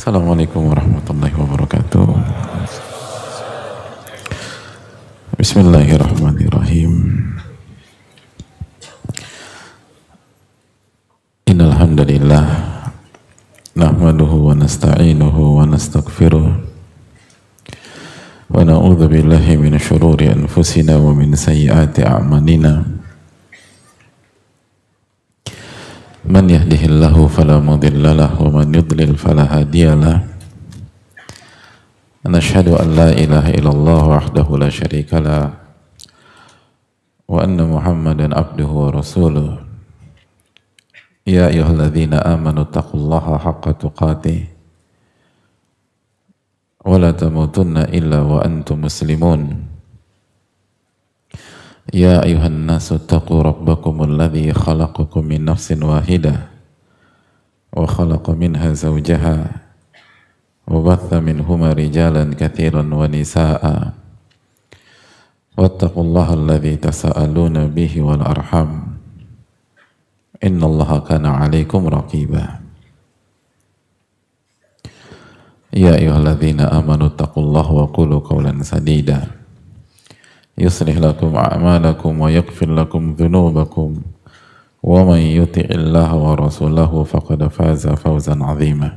Assalamualaikum warahmatullahi wabarakatuh. Bismillahirrahmanirrahim. Innal hamdalillah nahmaduhu wa nasta'inuhu wa nastaghfiruh wa na'udzu billahi min syururi anfusina wa min sayyiati a'malina. Man yahdihillahu fala mudilla lahu wa man yudlil fala hadiya lahu. Nashhadu an la ilaha illallah wahdahu la syarika lah wa anna Muhammadan abduhu wa rasuluh. Ya ayyuhalladzina amanu taqullaha haqqa tuqatih wa la tamutunna illa wa antum muslimun. Ya ayuhan nasu taqu rabbakumul ladzi khalaqakum min nafsin wahidah wa khalaqa minha zawjaha wa batha minhuma rijalan katsiran wa nisaa'a wattaqullaha alladzi tasaaluna bihi wal arham innallaha kana 'alaikum raqiba. Ya ayyuhalladzina amanu taqullaha wa qulu qawlan sadida yuslih lakum a'malakum wa yaghfir lakum dhunubakum wa man yuti'illaha wa rasulahu faqad faza fawzan 'azima.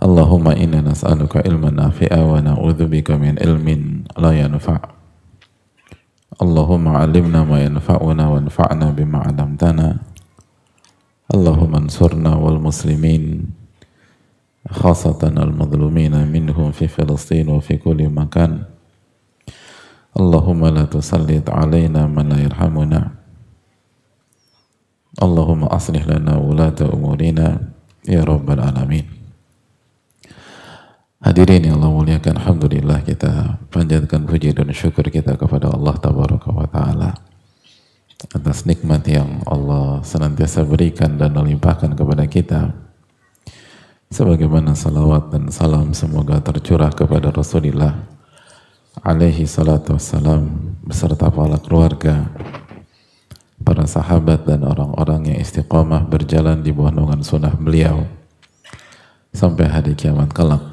Allahumma inna nas'aluka ilman nafi'a wa na'udzubika min ilmin la yanfa'. Allahumma 'allimna ma yanfa'una wanfa'na bima 'allamtana. Allahumma ansurna wal muslimin khasatan al-madhlumina minhum fi Filistin wa fi kulli makan. Allahumma la tusallit alaina man la yarhamuna. Allahumma aslih lana wulata umurina ya rabbal alamin. Hadirin yang Allah muliakan, alhamdulillah kita panjatkan puji dan syukur kita kepada Allah tabaraka wa ta'ala atas nikmat yang Allah senantiasa berikan dan melimpahkan kepada kita, sebagaimana salawat dan salam semoga tercurah kepada Rasulullah alaihi salatu wassalam beserta para keluarga, para sahabat dan orang-orang yang istiqamah berjalan di bawah naungan sunnah beliau sampai hari kiamat kelak.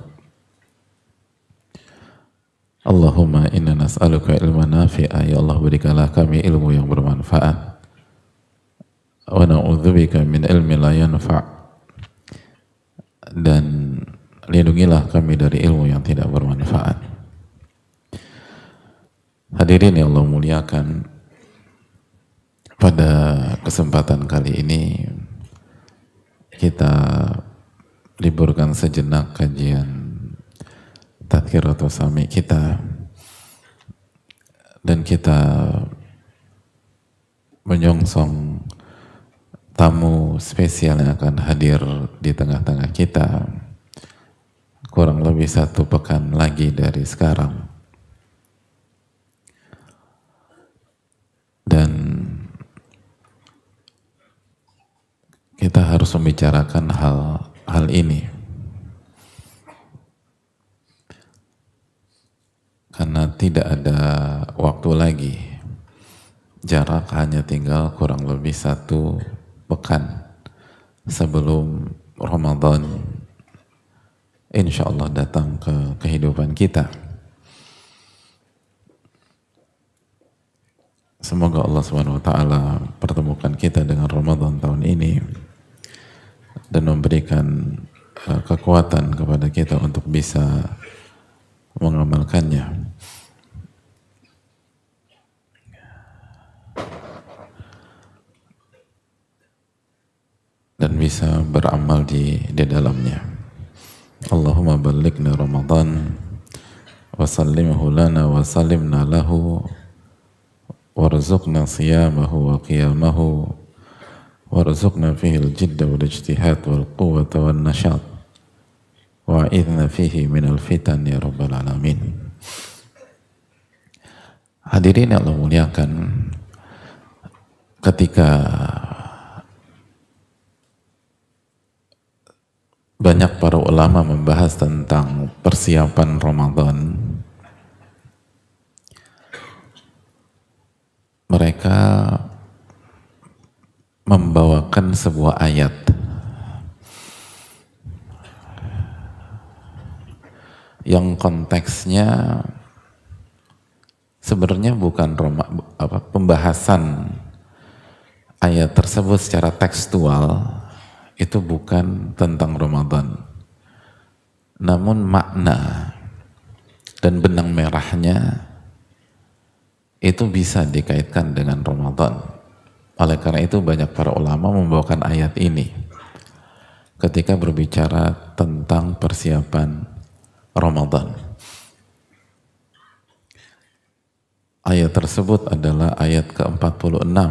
Allahumma inna nas'aluka ilman nafi'a, ya Allah berikanlah kami ilmu yang bermanfaat, wa na'udzubika min ilmi la yanfa', dan lindungilah kami dari ilmu yang tidak bermanfaat. Hadirin yang Allah muliakan, pada kesempatan kali ini kita liburkan sejenak kajian Tadhkiratus Sami kita dan kita menyongsong tamu spesial yang akan hadir di tengah-tengah kita kurang lebih 1 pekan lagi dari sekarang, dan kita harus membicarakan hal ini karena tidak ada waktu lagi. Jarak hanya tinggal kurang lebih 1 pekan sebelum Ramadan insya Allah datang ke kehidupan kita. Semoga Allah Subhanahu wa ta'ala pertemukan kita dengan Ramadan tahun ini dan memberikan kekuatan kepada kita untuk bisa mengamalkannya dan bisa beramal di dalamnya. Allahumma ballighna Ramadan wa sallimhu lana wa sallimna lahu warzuqna siyamahu wa qiyamahu warzuqna fihi al-jidda wal ijtihad wal quwwata wan nashat wa'idna fihi minal fitan ya rabbal alamin. Hadirin yang Allah muliakan, ketika banyak para ulama membahas tentang persiapan Ramadan, mereka membawakan sebuah ayat yang konteksnya sebenarnya bukan pembahasan ayat tersebut secara tekstual, itu bukan tentang Ramadan, namun makna dan benang merahnya itu bisa dikaitkan dengan Ramadan. Oleh karena itu banyak para ulama membawakan ayat ini ketika berbicara tentang persiapan Ramadan. Ayat tersebut adalah ayat ke-46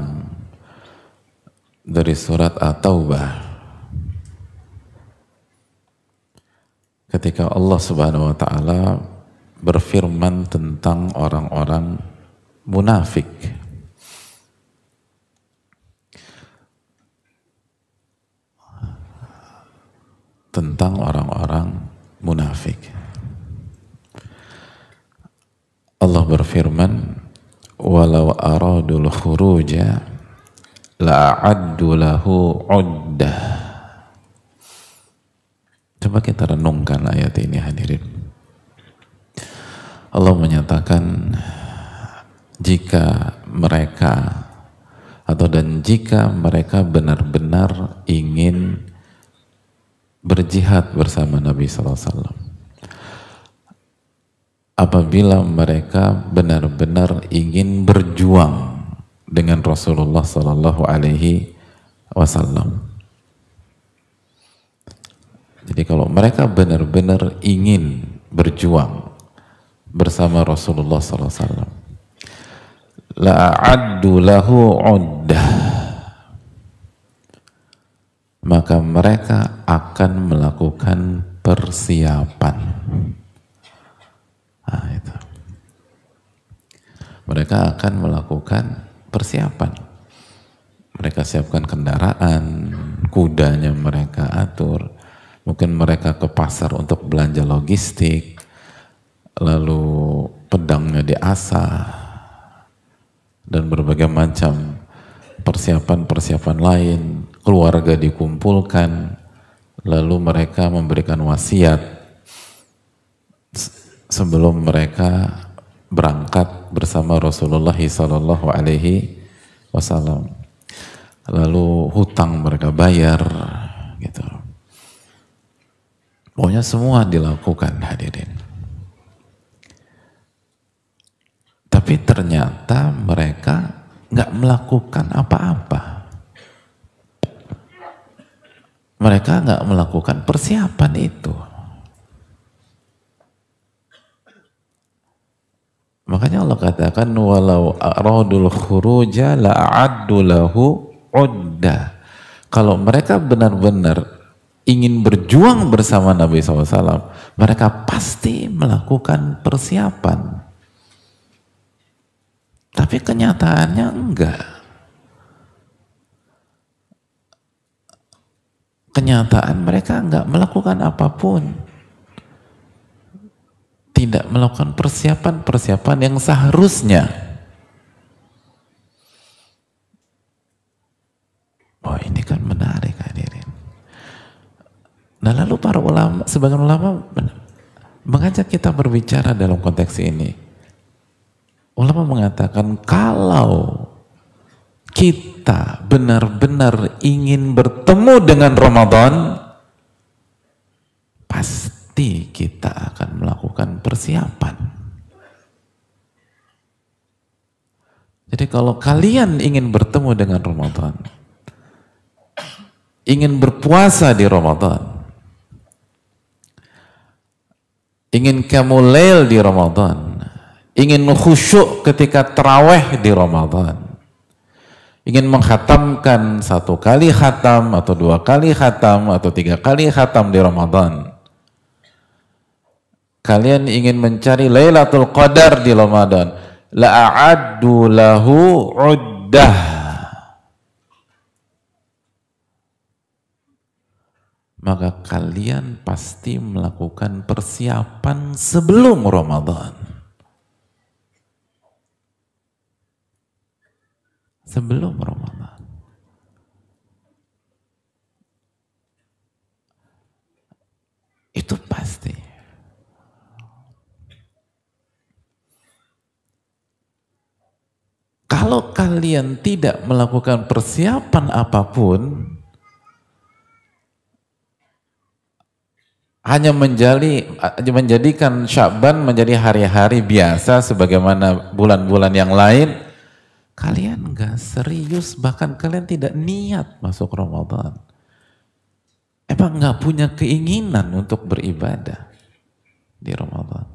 dari surat At-Taubah. Ketika Allah Subhanahu wa taala berfirman tentang orang-orang munafik. Tentang orang-orang munafik. Allah berfirman, "Walau aradul khuruja la'addu lahu 'uddah." Coba kita renungkan ayat ini, hadirin. Allah menyatakan jika mereka jika mereka benar-benar ingin berjihad bersama Nabi SAW, apabila mereka benar-benar ingin berjuang dengan Rasulullah Sallallahu Alaihi Wasallam. Jadi kalau mereka benar-benar ingin berjuang bersama Rasulullah Sallallahu Alaihi Wasallam, la'addu lahu 'uddah, maka mereka akan melakukan persiapan. Nah, itu. Mereka akan melakukan persiapan. Mereka siapkan kendaraan, kudanya mereka atur, mungkin mereka ke pasar untuk belanja logistik, lalu pedangnya diasah, dan berbagai macam persiapan-persiapan lain. Keluarga dikumpulkan, lalu mereka memberikan wasiat sebelum mereka berangkat bersama Rasulullah Sallallahu Alaihi Wasallam. Lalu hutang mereka bayar, gitu. Pokoknya semua dilakukan, hadirin. Tapi ternyata mereka nggak melakukan apa-apa. Mereka nggak melakukan persiapan itu. Makanya Allah katakan, walau aradul khuruja la'addu lahu 'uddah. Kalau mereka benar-benar ingin berjuang bersama Nabi SAW, mereka pasti melakukan persiapan. Tapi kenyataannya enggak. Kenyataan mereka enggak melakukan apapun. Tidak melakukan persiapan-persiapan yang seharusnya. Oh, ini kan menarik, hadirin. Nah, lalu para ulama, sebagian ulama mengajak kita berbicara dalam konteks ini. Ulama mengatakan kalau kita benar-benar ingin bertemu dengan Ramadan, pasti kita akan melakukan persiapan. Jadi kalau kalian ingin bertemu dengan Ramadan, ingin berpuasa di Ramadan, ingin qiyamul di Ramadan, ingin khusyuk ketika tarawih di Ramadan, ingin menghatamkan 1 kali khatam atau 2 kali khatam atau 3 kali khatam di Ramadan, kalian ingin mencari Lailatul Qadar di Ramadan, la'addu lahu 'uddah, maka kalian pasti melakukan persiapan sebelum Ramadan. Sebelum Ramadan. Itu pasti. Kalau kalian tidak melakukan persiapan apapun, hanya menjadikan Sya'ban menjadi hari-hari biasa sebagaimana bulan-bulan yang lain, kalian nggak serius, bahkan kalian tidak niat masuk Ramadan. Emang nggak punya keinginan untuk beribadah di Ramadan.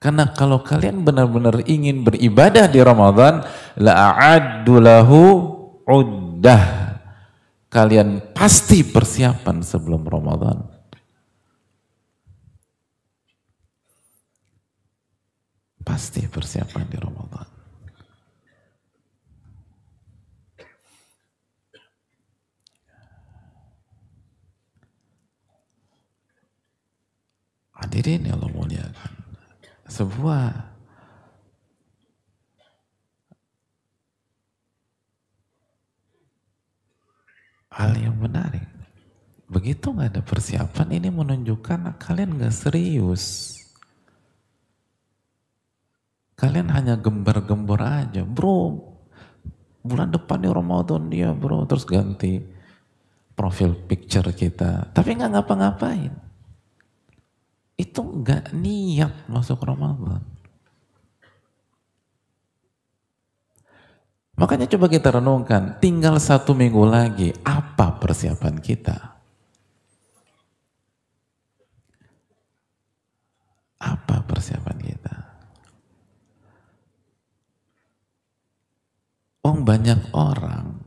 Karena kalau kalian benar-benar ingin beribadah di Ramadan, la'addu lahu uddah. Kalian pasti persiapan sebelum Ramadan. Pasti persiapan di Ramadan. Hadirin yang Allah muliakan. Sebuah hal yang menarik. Begitu nggak ada persiapan, ini menunjukkan kalian nggak serius. Kalian hanya gembar-gembor aja, bro. Bulan depan nih Ramadan dia, bro. Terus ganti profil picture kita, tapi nggak ngapa-ngapain. Itu nggak niat masuk Ramadan. Makanya coba kita renungkan, tinggal 1 minggu lagi, apa persiapan kita? Apa persiapan kita? Banyak orang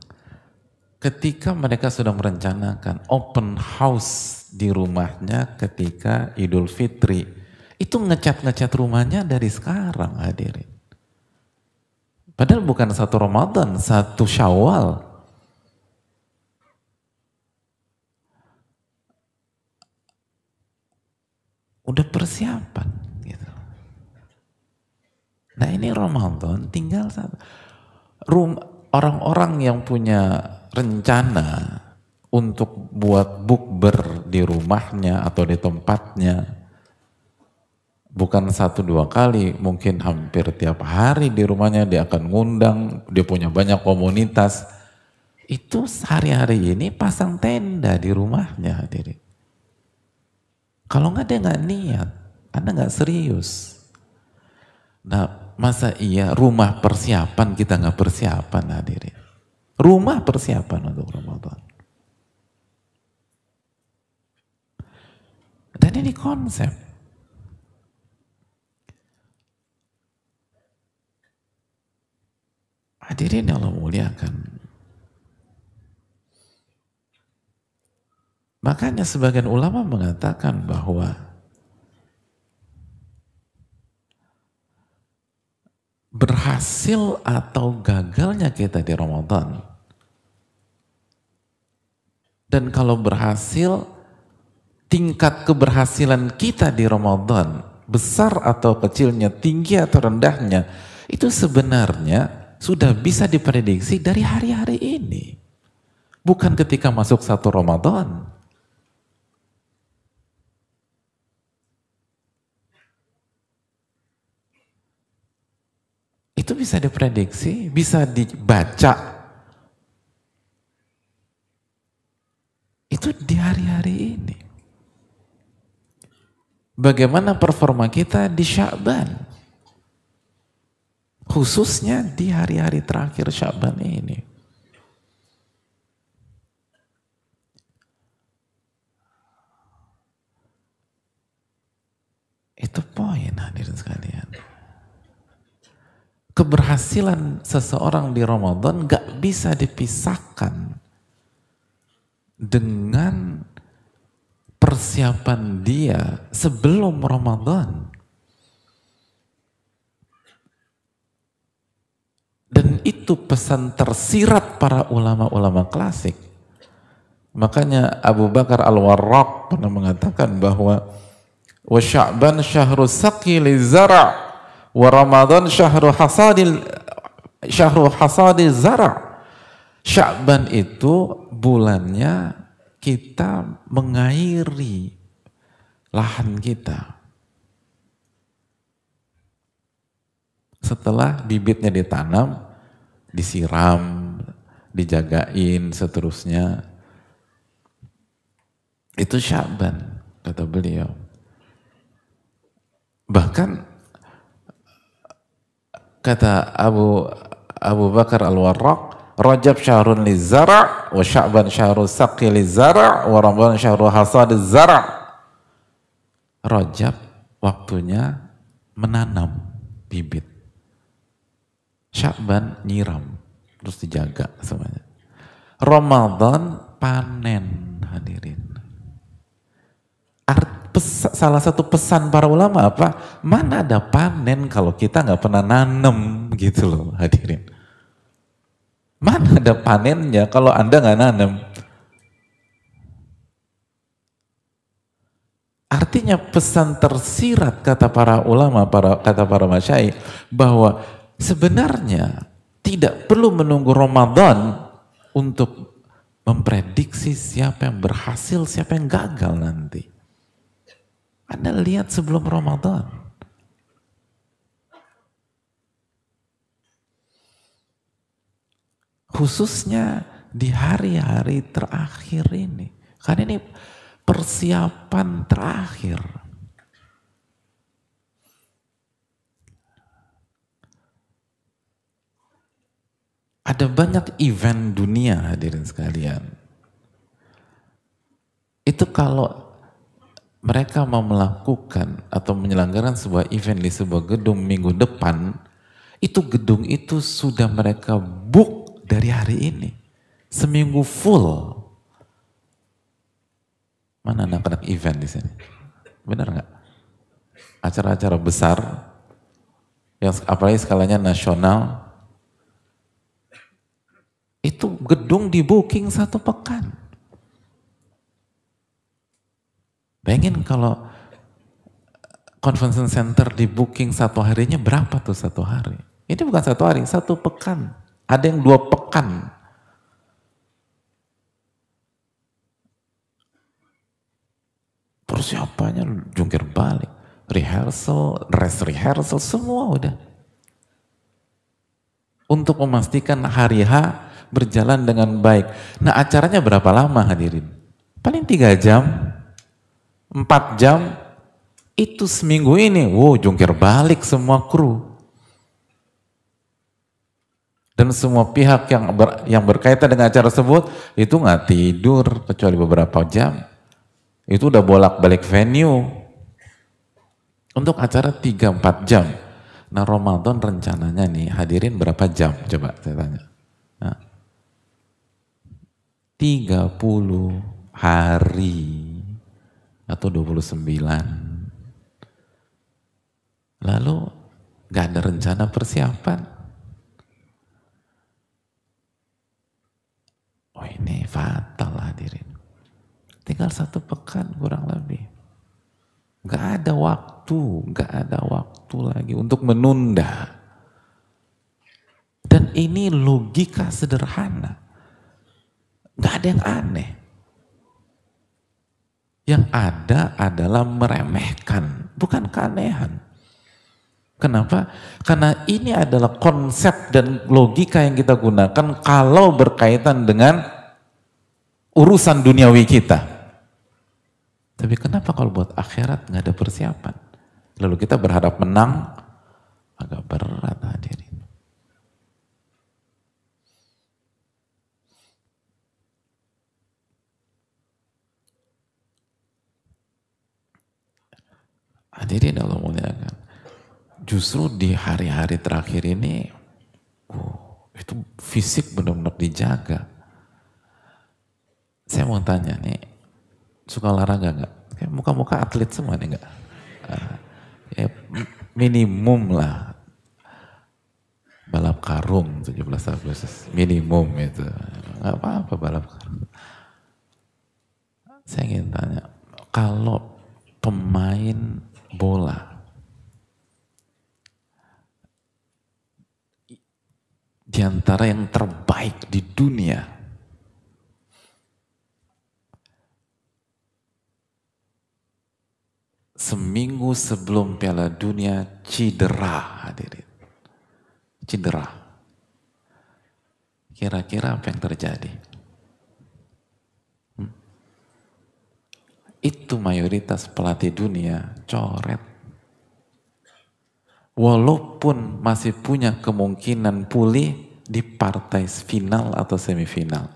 ketika mereka sudah merencanakan open house di rumahnya ketika Idul Fitri, itu ngecat-ngecat rumahnya dari sekarang, hadirin. Padahal bukan 1 Ramadan, 1 Syawal. Udah persiapan gitu. Nah ini Ramadan tinggal orang-orang yang punya rencana untuk buat bukber di rumahnya atau di tempatnya, bukan 1-2 kali, mungkin hampir tiap hari di rumahnya dia akan ngundang, dia punya banyak komunitas. Itu hari-hari ini pasang tenda di rumahnya, hadirin. Kalau nggak, dia nggak niat, Anda nggak serius. Nah, masa iya rumah persiapan kita nggak persiapan, hadirin? Rumah persiapan untuk Ramadan. Dan ini konsep. Hadirin yang Allah muliakan. Makanya sebagian ulama mengatakan bahwa berhasil atau gagalnya kita di Ramadan, dan kalau berhasil, tingkat keberhasilan kita di Ramadan, besar atau kecilnya, tinggi atau rendahnya, itu sebenarnya sudah bisa diprediksi dari hari-hari ini. Bukan ketika masuk 1 Ramadan. Itu bisa diprediksi, bisa dibaca. Itu di hari-hari ini. Bagaimana performa kita di Sya'ban? Khususnya di hari-hari terakhir Sya'ban ini. Itu poin, hadirin sekalian. Keberhasilan seseorang di Ramadan gak bisa dipisahkan dengan persiapan dia sebelum Ramadan. Dan itu pesan tersirat para ulama-ulama klasik. Makanya Abu Bakar Al-Warraq pernah mengatakan bahwa wa Sya'ban syahru saqi li zara' wa Ramadan syahru hasadil zara'. Sya'ban itu bulannya kita mengairi lahan kita. setelah bibitnya ditanam, disiram, dijagain, seterusnya. Itu Sya'ban, kata beliau. Bahkan kata Abu Bakar Al-Warraq, Rajab syahrun lizara' wa Sya'ban syahrun saqi lizara' wa Ramadan syahrun hasad zara'. Rajab waktunya menanam bibit. Sya'ban nyiram, terus dijaga semuanya. Ramadan panen, hadirin. Salah satu pesan para ulama apa? Mana ada panen kalau kita nggak pernah nanem, gitu loh, hadirin. Mana ada panennya kalau Anda nggak nanem? Artinya pesan tersirat kata para ulama, kata para masyayikh, bahwa sebenarnya tidak perlu menunggu Ramadan untuk memprediksi siapa yang berhasil, siapa yang gagal nanti. Anda lihat sebelum Ramadan. Khususnya di hari-hari terakhir ini. Karena ini persiapan terakhir. Ada banyak event dunia, hadirin sekalian. Itu kalau mereka mau melakukan atau menyelenggarakan sebuah event di sebuah gedung minggu depan, itu gedung itu sudah mereka book dari hari ini. Seminggu full. Mana anak-anak event di sini? Benar nggak? Acara-acara besar, yang apalagi skalanya nasional, itu gedung di booking 1 pekan. Bayangin kalau convention center di booking 1 harinya berapa tuh 1 hari? Ini bukan 1 hari, 1 pekan. Ada yang 2 pekan. Persiapannya jungkir balik, rehearsal, rehearsal, semua udah. Untuk memastikan hari H berjalan dengan baik. Nah, acaranya berapa lama, hadirin? Paling 3 jam, 4 jam, itu seminggu ini, jungkir balik semua kru. Dan semua pihak yang berkaitan dengan acara tersebut, itu nggak tidur kecuali beberapa jam. Itu udah bolak-balik venue. Untuk acara 3-4 jam. Nah, Ramadan rencananya nih, hadirin berapa jam? Coba saya tanya. Nah, 30 hari atau 29. Lalu gak ada rencana persiapan. Oh, ini fatal, hadirin. Tinggal 1 pekan kurang lebih. Gak ada waktu lagi untuk menunda. Dan ini logika sederhana. Gak ada yang aneh. Yang ada adalah meremehkan, bukan keanehan. Kenapa? Karena ini adalah konsep dan logika yang kita gunakan kalau berkaitan dengan urusan duniawi kita. Tapi kenapa kalau buat akhirat nggak ada persiapan? Lalu kita berharap menang, agak berat, hadirin. Hadirin Allah muliakan. Justru di hari-hari terakhir ini, itu fisik benar-benar dijaga. Saya mau tanya nih, suka olahraga nggak? Kayak muka-muka atlet semua nih nggak? Ya, minimum lah balap karung 17 Agustus, minimum itu. Nggak apa-apa balap karung. Saya ingin tanya, kalau pemain bola di antara yang terbaik di dunia, seminggu sebelum Piala Dunia cedera, hadirin. cedera. Kira-kira apa yang terjadi? Itu mayoritas pelatih dunia coret. Walaupun masih punya kemungkinan pulih di partai final atau semifinal.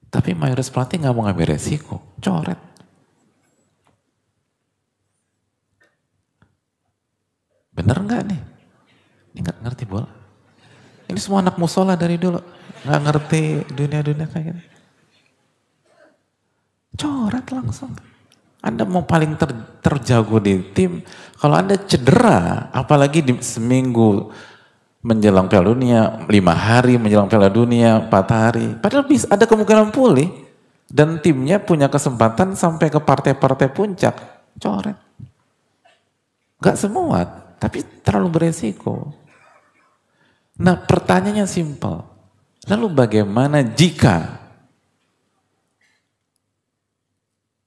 Tapi mayoritas pelatih nggak mau ngambil resiko, coret. Bener nggak nih? Ini nggak ngerti bola. Ini semua anak musola dari dulu, nggak ngerti dunia-dunia kayak gini. Coret langsung. Anda mau paling terjago di tim, kalau Anda cedera, apalagi di seminggu menjelang Piala Dunia, 5 hari menjelang Piala Dunia, 4 hari, padahal bisa ada kemungkinan pulih, dan timnya punya kesempatan sampai ke partai-partai puncak, coret. Gak semua, tapi terlalu beresiko. Nah pertanyaannya simpel, lalu bagaimana jika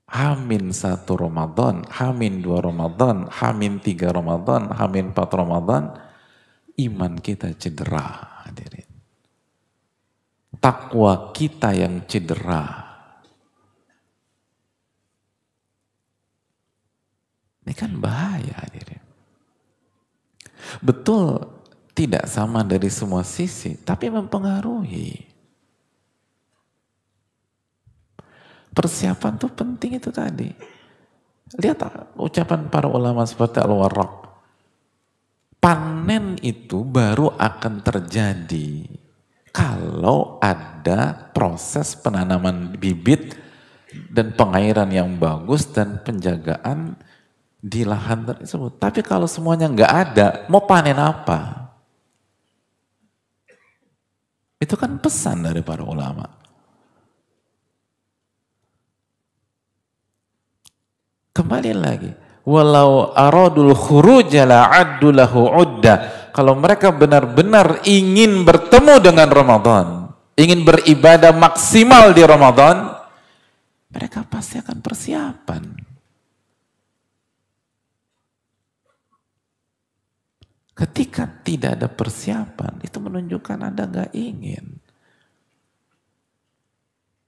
Hamin 1 Ramadan, Hamin 2 Ramadan, Hamin 3 Ramadan, Hamin 4 Ramadan, iman kita cedera, hadirin. Takwa kita yang cedera. Ini kan bahaya, hadirin. Betul, tidak sama dari semua sisi, tapi mempengaruhi. Persiapan tuh penting itu tadi. Lihat ucapan para ulama seperti Al-Warraq. Panen itu baru akan terjadi kalau ada proses penanaman bibit dan pengairan yang bagus dan penjagaan di lahan tersebut. Tapi kalau semuanya nggak ada, mau panen apa? Itu kan pesan dari para ulama. Kembali lagi, walau aradul khuruja la'addu lahu udda. Kalau mereka benar-benar ingin bertemu dengan Ramadan, ingin beribadah maksimal di Ramadan, mereka pasti akan persiapan. Ketika tidak ada persiapan, itu menunjukkan Anda gak ingin.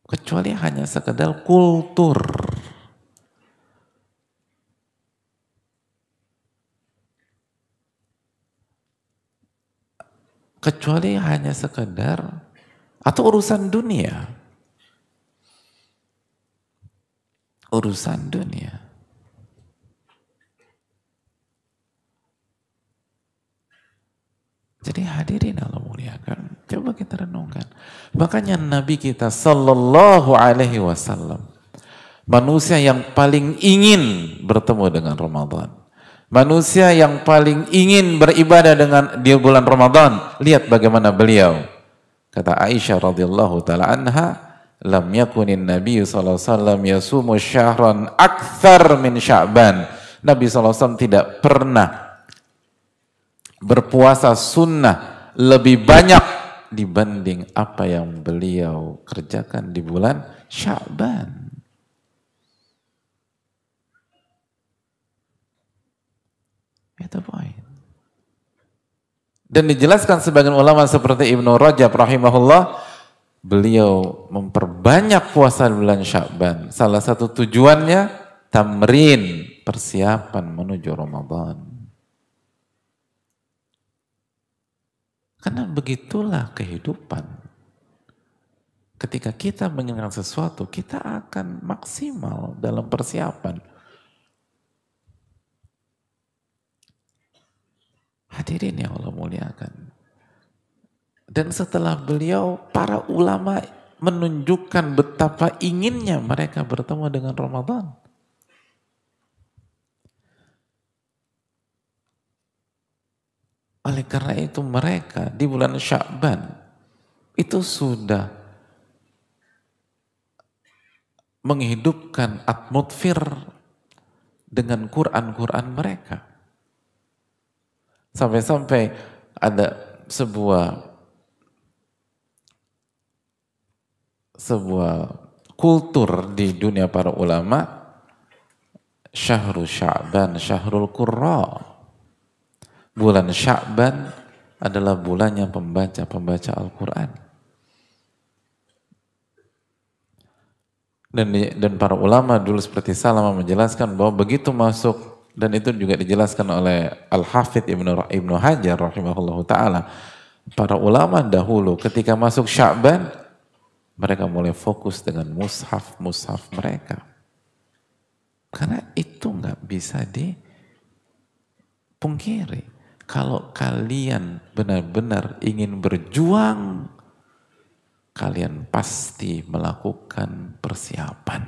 Kecuali hanya sekedar kultur. Kecuali hanya sekedar atau urusan dunia. Urusan dunia. Jadi hadirin Allah muliakan, coba kita renungkan. Makanya Nabi kita sallallahu alaihi wasallam, manusia yang paling ingin bertemu dengan Ramadan. Manusia yang paling ingin beribadah dengan di bulan Ramadan. Lihat bagaimana beliau. Kata Aisyah radhiyallahu taala anha, lam yakunin Nabi sallallahu alaihi wasallam yasumu syahran akthar min Sya'ban. Nabi sallallahu alaihi wasallam tidak pernah berpuasa sunnah lebih banyak dibanding apa yang beliau kerjakan di bulan Sya'ban. Itu poin. Dan dijelaskan sebagian ulama seperti Ibnu Rajab rahimahullah, beliau memperbanyak puasa di bulan Sya'ban. Salah satu tujuannya tamrin, persiapan menuju Ramadan. Karena begitulah kehidupan. Ketika kita menginginkan sesuatu, kita akan maksimal dalam persiapan. Hadirin yang Allah muliakan. Dan setelah beliau, para ulama menunjukkan betapa inginnya mereka bertemu dengan Ramadan. Oleh karena itu mereka di bulan Sya'ban itu sudah menghidupkan atmosfer dengan Quran mereka. Sampai-sampai ada sebuah kultur di dunia para ulama, Syahrul Sya'ban, Syahrul Qurra. Bulan Sya'ban adalah bulannya pembaca Al-Quran. Dan para ulama dulu seperti Salamah menjelaskan bahwa begitu masuk, dan itu juga dijelaskan oleh Al-Hafidh Ibnu Hajar rahimahullahu ta'ala, para ulama dahulu ketika masuk Sya'ban, mereka mulai fokus dengan mushaf mereka. Karena itu nggak bisa dipungkiri. Kalau kalian benar-benar ingin berjuang, kalian pasti melakukan persiapan.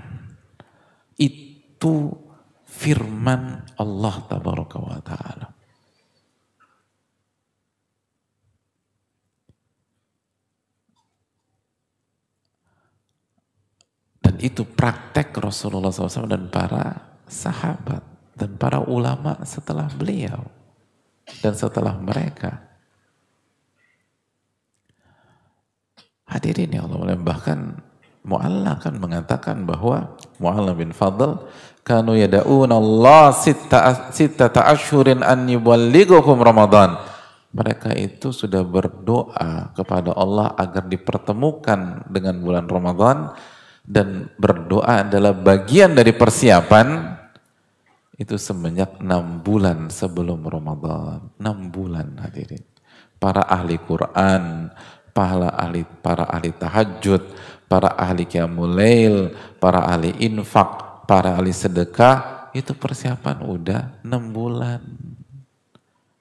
Itu firman Allah tabaraka wa ta'ala. Dan itu praktek Rasulullah SAW dan para sahabat dan para ulama setelah beliau dan setelah mereka. Hadirin ya Allah, bahkan Mu'alla kan mengatakan bahwa Mu'alla bin Fadl kanu yada'una Allah sittata ashhurin an yuballighukum Ramadan. Mereka itu sudah berdoa kepada Allah agar dipertemukan dengan bulan Ramadan, dan berdoa adalah bagian dari persiapan itu semenjak 6 bulan sebelum Ramadan. 6 bulan hadirin. Para ahli Quran, para ahli tahajud, para ahli qiyamul lail, para ahli infak, para ahli sedekah, itu persiapan udah 6 bulan.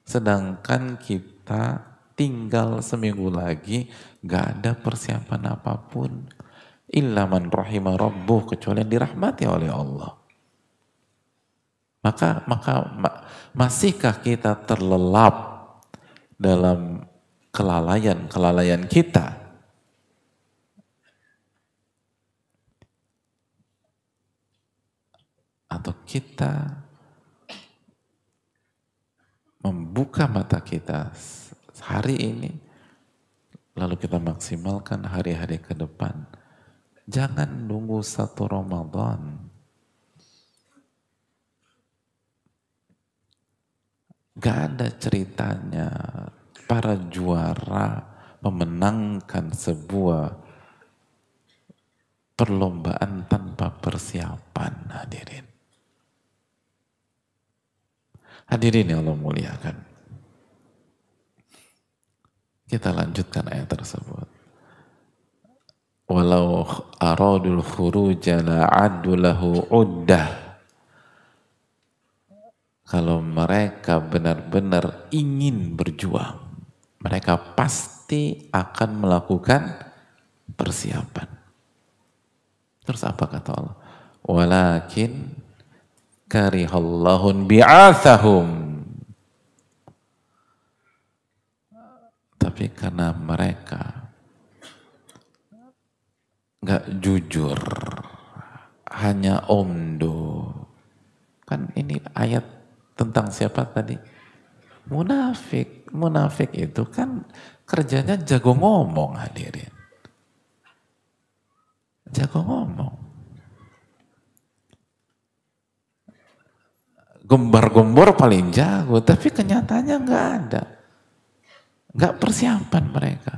Sedangkan kita tinggal seminggu lagi, gak ada persiapan apapun. Illa man rahimah rabbuh, kecuali yang dirahmati oleh Allah. Maka masihkah kita terlelap dalam kelalaian kita? Atau kita membuka mata kita hari ini, lalu kita maksimalkan hari-hari ke depan. Jangan nunggu 1 Ramadan. Gak ada ceritanya para juara memenangkan sebuah perlombaan tanpa persiapan, hadirin. Hadirin yang Allah muliakan. Kita lanjutkan ayat tersebut. Walau aradul khuruja la'addu lahu uddah. Kalau mereka benar-benar ingin berjuang, mereka pasti akan melakukan persiapan. Terus apa kata Allah? Walakin karihallahun bi'athahum. Tapi karena mereka gak jujur, hanya omdo. Kan ini ayat tentang siapa tadi? Munafik. Munafik itu kan kerjanya jago ngomong, hadirin. Jago ngomong. Gembar-gembor paling jago, tapi kenyataannya nggak ada. Nggak persiapan mereka.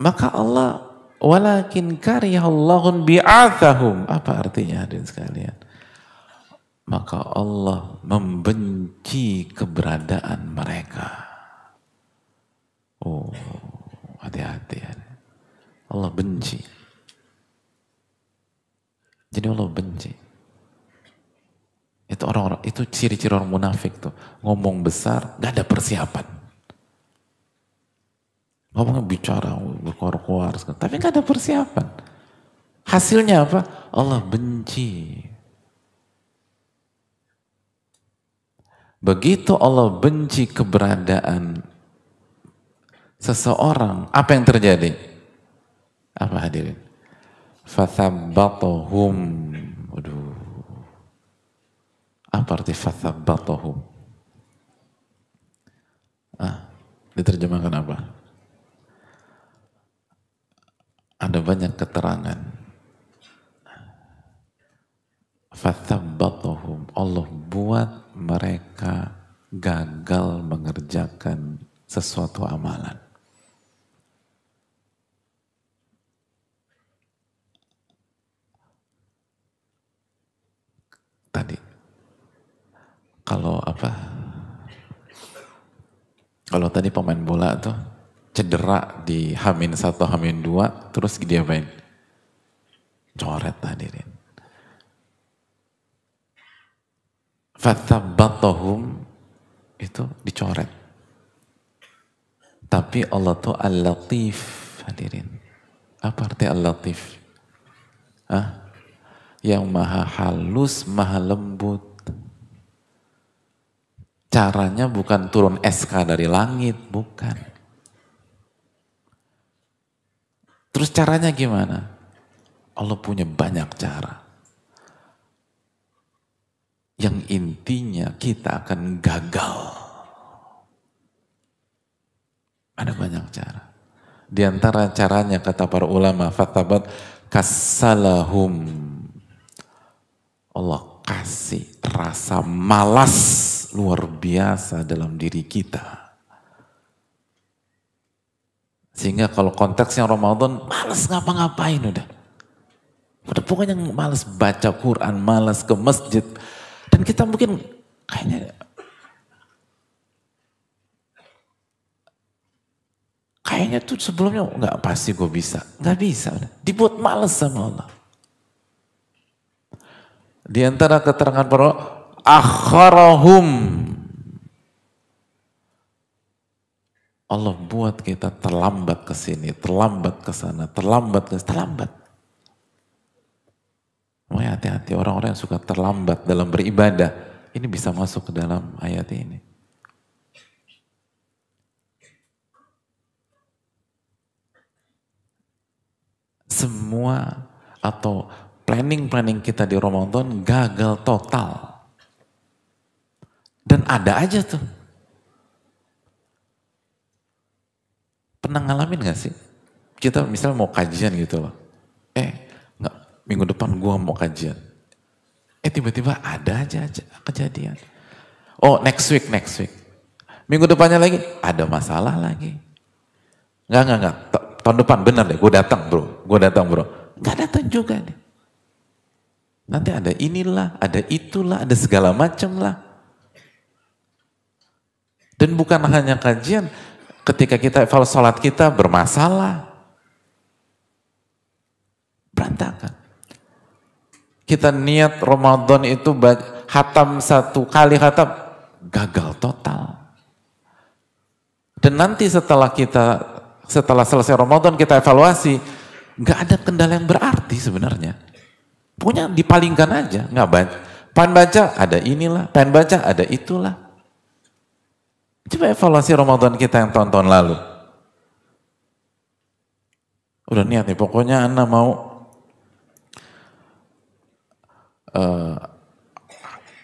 Maka Allah, walakin karihallahun bi'athahum. Apa artinya hadirin sekalian? Maka Allah membenci keberadaan mereka. Oh, hati-hati. Allah benci. Jadi Allah benci. Itu orang-orang, itu ciri-ciri orang munafik tuh. Ngomong besar, gak ada persiapan. Ngomongnya bicara, berkuar-kuar, tapi gak ada persiapan. Hasilnya apa? Allah benci. Begitu Allah benci keberadaan seseorang, apa yang terjadi? Apa hadirin? Fathabbatahum. Waduh. Apa arti fathabbatahum? Diterjemahkan apa? Ada banyak keterangan. fathabbatahum, Allah buat mereka gagal mengerjakan sesuatu amalan. Tadi kalau tadi pemain bola tuh cedera di H-1, H-2, terus dia main coret hadirin. Fathabbatahum itu dicoret. Tapi Allah tuh Al-Latif hadirin. Apa arti Al-Latif? Yang maha halus, maha lembut. Caranya bukan turun SK dari langit, bukan. Terus caranya gimana? Allah punya banyak cara. Yang intinya kita akan gagal. Ada banyak cara. Di antara caranya kata para ulama, fatabat kasalahum. Allah kasih rasa malas luar biasa dalam diri kita. Sehingga kalau konteksnya Ramadan, malas ngapa-ngapain udah. Pokoknya malas baca Quran, malas ke masjid. Dan kita mungkin kayaknya tuh sebelumnya nggak pasti gue bisa. Nggak bisa, udah. Dibuat malas sama Allah. Di antara keterangan para akharahum, Allah buat kita terlambat ke sini, terlambat ke sana, terlambat. Makanya hati-hati orang-orang yang suka terlambat dalam beribadah, ini bisa masuk ke dalam ayat ini. Semua atau planning kita di Ramadan gagal total. Dan ada aja tuh. Pernah ngalamin gak sih? Kita misalnya mau kajian gitu loh. Enggak, minggu depan gua mau kajian. Tiba-tiba ada aja kejadian. Oh, next week. Minggu depannya lagi, ada masalah lagi. Enggak. Tahun depan bener deh, gue datang bro. Enggak datang juga deh. Nanti ada inilah, ada itulah, ada segala macam lah. Dan bukan hanya kajian, ketika kita evaluasi sholat kita bermasalah. Berantakan. Kita niat Ramadan itu hatam 1 kali hatam, gagal total. Dan nanti setelah selesai Ramadan kita evaluasi, nggak ada kendala yang berarti sebenarnya. Pokoknya dipalingkan aja, nggak baca. Pengen baca ada inilah, pengen baca ada itulah. Coba evaluasi Ramadan kita yang tahun-tahun lalu. Udah niat nih, pokoknya Anda mau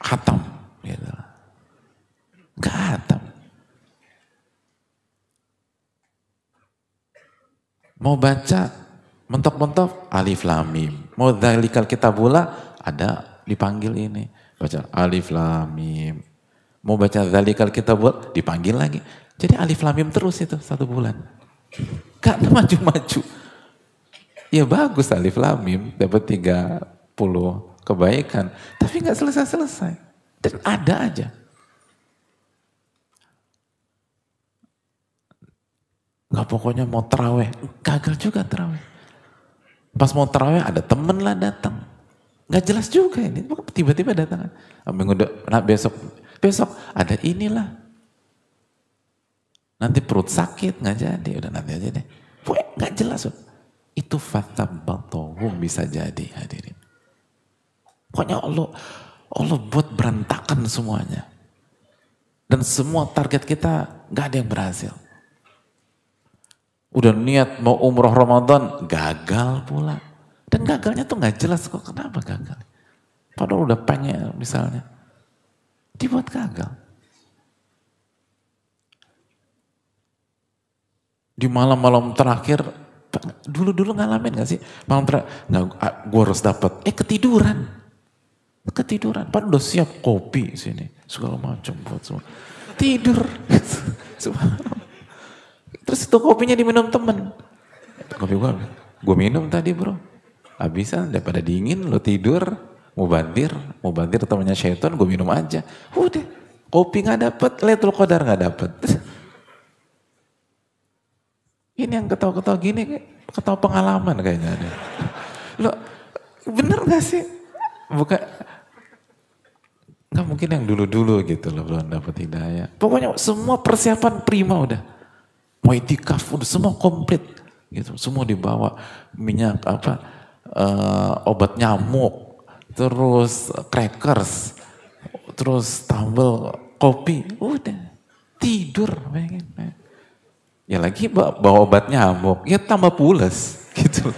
khatam, gitu. Nggak khatam. Mau baca mentok-mentok alif lam mim. Mau dzalikal kitabula ada dipanggil ini. Baca alif lam mim. Mau baca dzalikal kitabula dipanggil lagi. Jadi alif lam mim terus itu 1 bulan. Gak ada maju-maju. Ya bagus alif lam mim dapat 30 kebaikan. Tapi gak selesai-selesai. Dan ada aja. Gak pokoknya mau terawih, gagal juga terawih. Pas mau terawih ada temen lah datang. Gak jelas juga ini, tiba-tiba datang. Besok ada inilah. Nanti perut sakit, gak jadi, udah nanti aja deh. Pokoknya gak jelas. Itu fathabbatahum bisa jadi hadirin. Pokoknya Allah buat berantakan semuanya. Dan semua target kita gak ada yang berhasil. Udah niat mau umroh Ramadan, gagal pula. Dan gagalnya tuh gak jelas kok kenapa gagal. Padahal udah pengen misalnya. Dibuat gagal. Di malam-malam terakhir, dulu ngalamin gak sih? Malam terakhir, gue harus dapat. Ketiduran. Ketiduran, padahal udah siap kopi sini, segala macam buat semua. Tidur. Subhanallah. Terus itu kopinya diminum temen. Kopi gue minum tadi bro. Habisan daripada dingin lo tidur, mubadir temannya syaitan, gue minum aja. Udah, kopi nggak dapet, Lailatul Qadar nggak dapet. Ini yang ketawa-ketawa gini, ketawa pengalaman kayaknya. Lo bener gak sih? Bukan, nggak mungkin yang dulu-dulu gitu loh belum dapat hidayah. Pokoknya semua persiapan prima udah. Mau itikaf udah semua komplit gitu. Semua dibawa minyak apa obat nyamuk, terus crackers, terus tambal kopi, udah tidur pengen. Ya lagi bawa obat nyamuk, ya tambah pules gitu.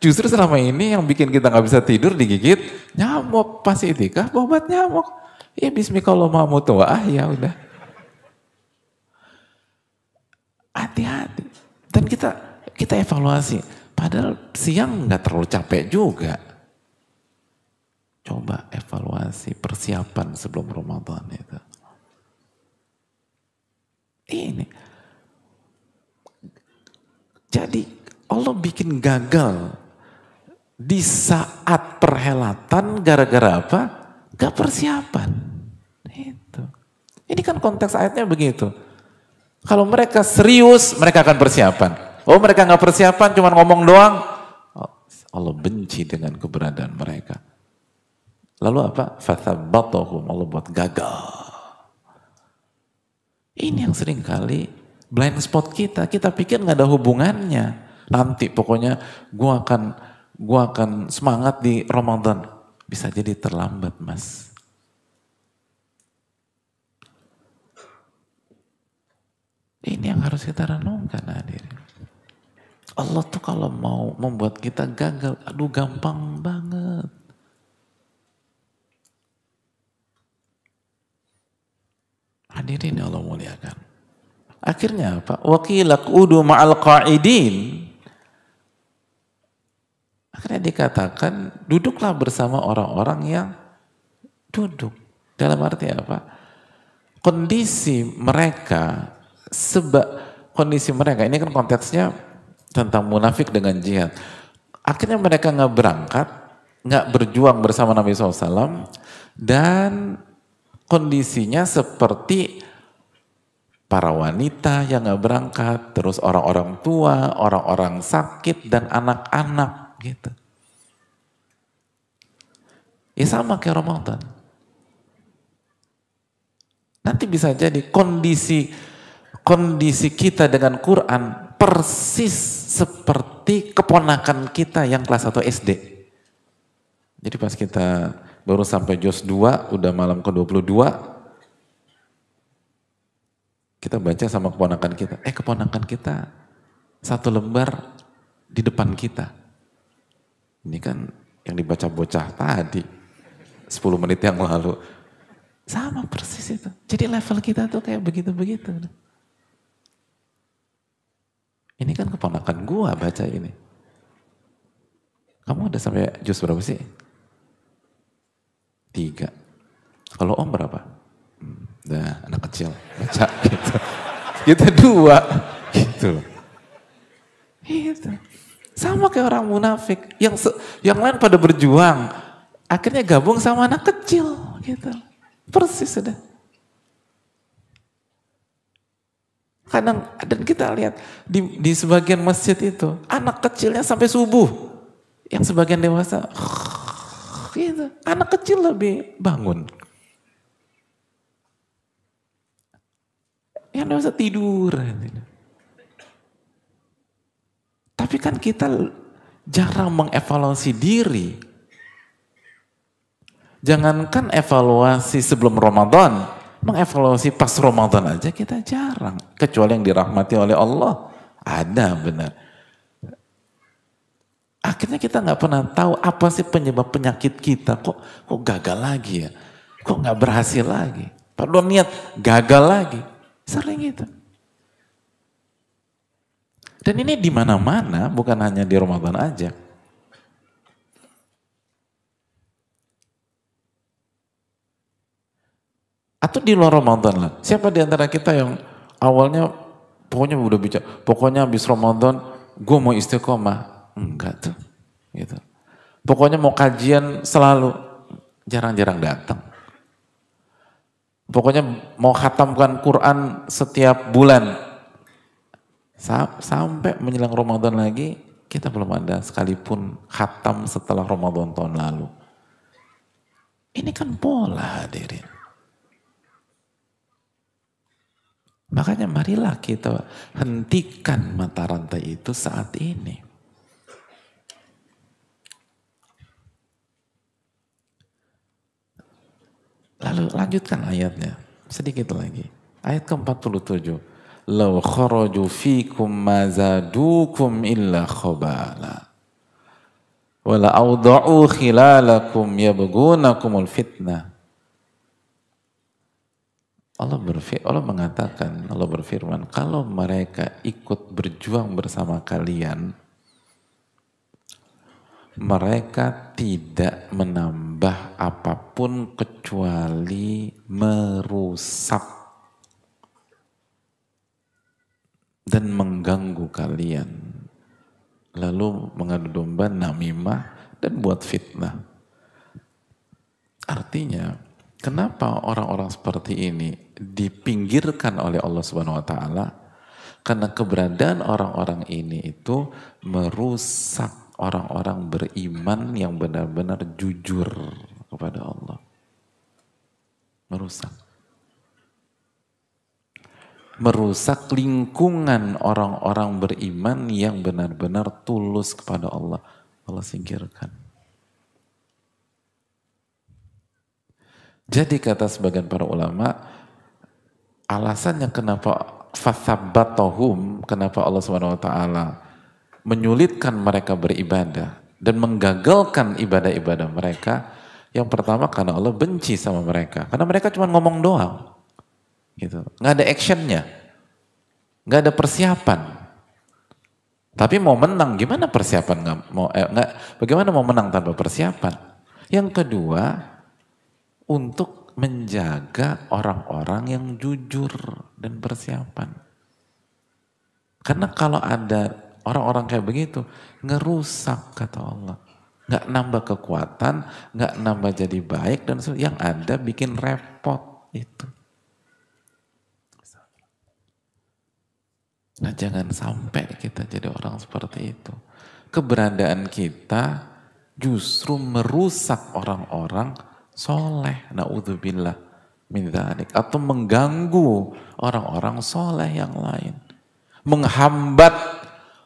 Justru selama ini yang bikin kita nggak bisa tidur digigit nyamuk, pas itikaf bawa obat nyamuk. Ya bismillahirrahmanirrahim, ya udah. Hati-hati. Dan kita evaluasi. Padahal siang nggak terlalu capek juga. Coba evaluasi persiapan sebelum Ramadan itu. Ini. Jadi Allah bikin gagal di saat perhelatan gara-gara apa? Gak persiapan. Itu. Ini kan konteks ayatnya begitu. Kalau mereka serius, mereka akan persiapan. Oh mereka gak persiapan, cuma ngomong doang. Oh, Allah benci dengan keberadaan mereka. Lalu apa? Fathabatohum, Allah buat gagal. Ini yang sering kali blind spot kita. Kita pikir gak ada hubungannya. Nanti pokoknya gua akan semangat di Ramadan. Bisa jadi terlambat mas. Ini yang harus kita renungkan hadirin. Allah tuh kalau mau membuat kita gagal, aduh gampang banget. Hadirin yang Allah muliakan. Akhirnya apa? Waqila qudu ma'al qa'idin. Akhirnya dikatakan duduklah bersama orang-orang yang duduk. Dalam arti apa? Kondisi mereka ini kan konteksnya tentang munafik dengan jihad. Akhirnya mereka nggak berangkat, nggak berjuang bersama Nabi SAW, dan kondisinya seperti para wanita yang nggak berangkat, terus orang-orang tua, orang-orang sakit, dan anak-anak gitu. Ya sama kayak Ramadan. Nanti bisa jadi kondisi kita dengan Quran persis seperti keponakan kita yang kelas 1 SD. Jadi pas kita baru sampai juz 2, udah malam ke-22, kita baca sama keponakan kita. Keponakan kita satu lembar di depan kita. Ini kan yang dibaca bocah tadi, 10 menit yang lalu. Sama persis itu. Jadi level kita tuh kayak begitu-begitu. Ini kan keponakan gua baca ini. Kamu udah sampai juz berapa sih? 3. Kalau om berapa? Dah anak kecil baca gitu. Kita 2 gitu. Gitu. Sama kayak orang munafik yang lain pada berjuang, akhirnya gabung sama anak kecil gitu. Persis sudah. Kadang dan kita lihat di sebagian masjid itu anak kecilnya sampai subuh, yang sebagian dewasa gitu. Anak kecil lebih bangun, yang dewasa tidur. Tapi kan kita jarang mengevaluasi diri. Jangankan evaluasi sebelum Ramadan, mengevaluasi pas Ramadan aja kita jarang. Kecuali yang dirahmati oleh Allah. Ada benar. Akhirnya kita nggak pernah tahu apa sih penyebab penyakit kita. Kok gagal lagi ya? Kok nggak berhasil lagi? Padahal niat gagal lagi. Sering itu. Dan ini di mana-mana, bukan hanya di Ramadan aja. Atau di luar Ramadan lah. Siapa di antara kita yang awalnya pokoknya udah bicara, pokoknya habis Ramadan gue mau istiqomah. Enggak tuh. Gitu. Pokoknya mau kajian selalu, jarang-jarang datang. Pokoknya mau khatamkan Quran setiap bulan. Sampai menjelang Ramadan lagi, kita belum ada sekalipun khatam setelah Ramadan tahun lalu. Ini kan pola hadirin. Makanya marilah kita hentikan mata rantai itu saat ini. Lalu lanjutkan ayatnya, sedikit lagi. Ayat ke-47. Lau kharaju fikum ma zadukum illa khabala. Wala awda'u khilalakum yabgunakumul fitnah. Allah mengatakan, Allah berfirman, kalau mereka ikut berjuang bersama kalian, mereka tidak menambah apapun kecuali merusak dan mengganggu kalian. Lalu mengadu domba, namimah, dan buat fitnah. Artinya, kenapa orang-orang seperti ini dipinggirkan oleh Allah Subhanahu wa taala? Karena keberadaan orang-orang ini itu merusak orang-orang beriman yang benar-benar jujur kepada Allah. Merusak. Merusak lingkungan orang-orang beriman yang benar-benar tulus kepada Allah. Allah singkirkan. Jadi kata sebagian para ulama, alasannya kenapa fathabatohum, kenapa Allah Subhanahu wa taala menyulitkan mereka beribadah dan menggagalkan ibadah-ibadah mereka, yang pertama karena Allah benci sama mereka, karena mereka cuma ngomong doang, gitu, nggak ada actionnya, nggak ada persiapan. Tapi mau menang gimana persiapan bagaimana mau menang tanpa persiapan? Yang kedua, untuk menjaga orang-orang yang jujur dan persiapan. Karena kalau ada orang-orang kayak begitu, ngerusak kata Allah. Nggak nambah kekuatan, nggak nambah jadi baik, dan yang ada bikin repot itu. Nah jangan sampai kita jadi orang seperti itu. Keberadaan kita justru merusak orang-orang soleh. Na'udzubillah min dzalik. Atau mengganggu orang-orang soleh yang lain. Menghambat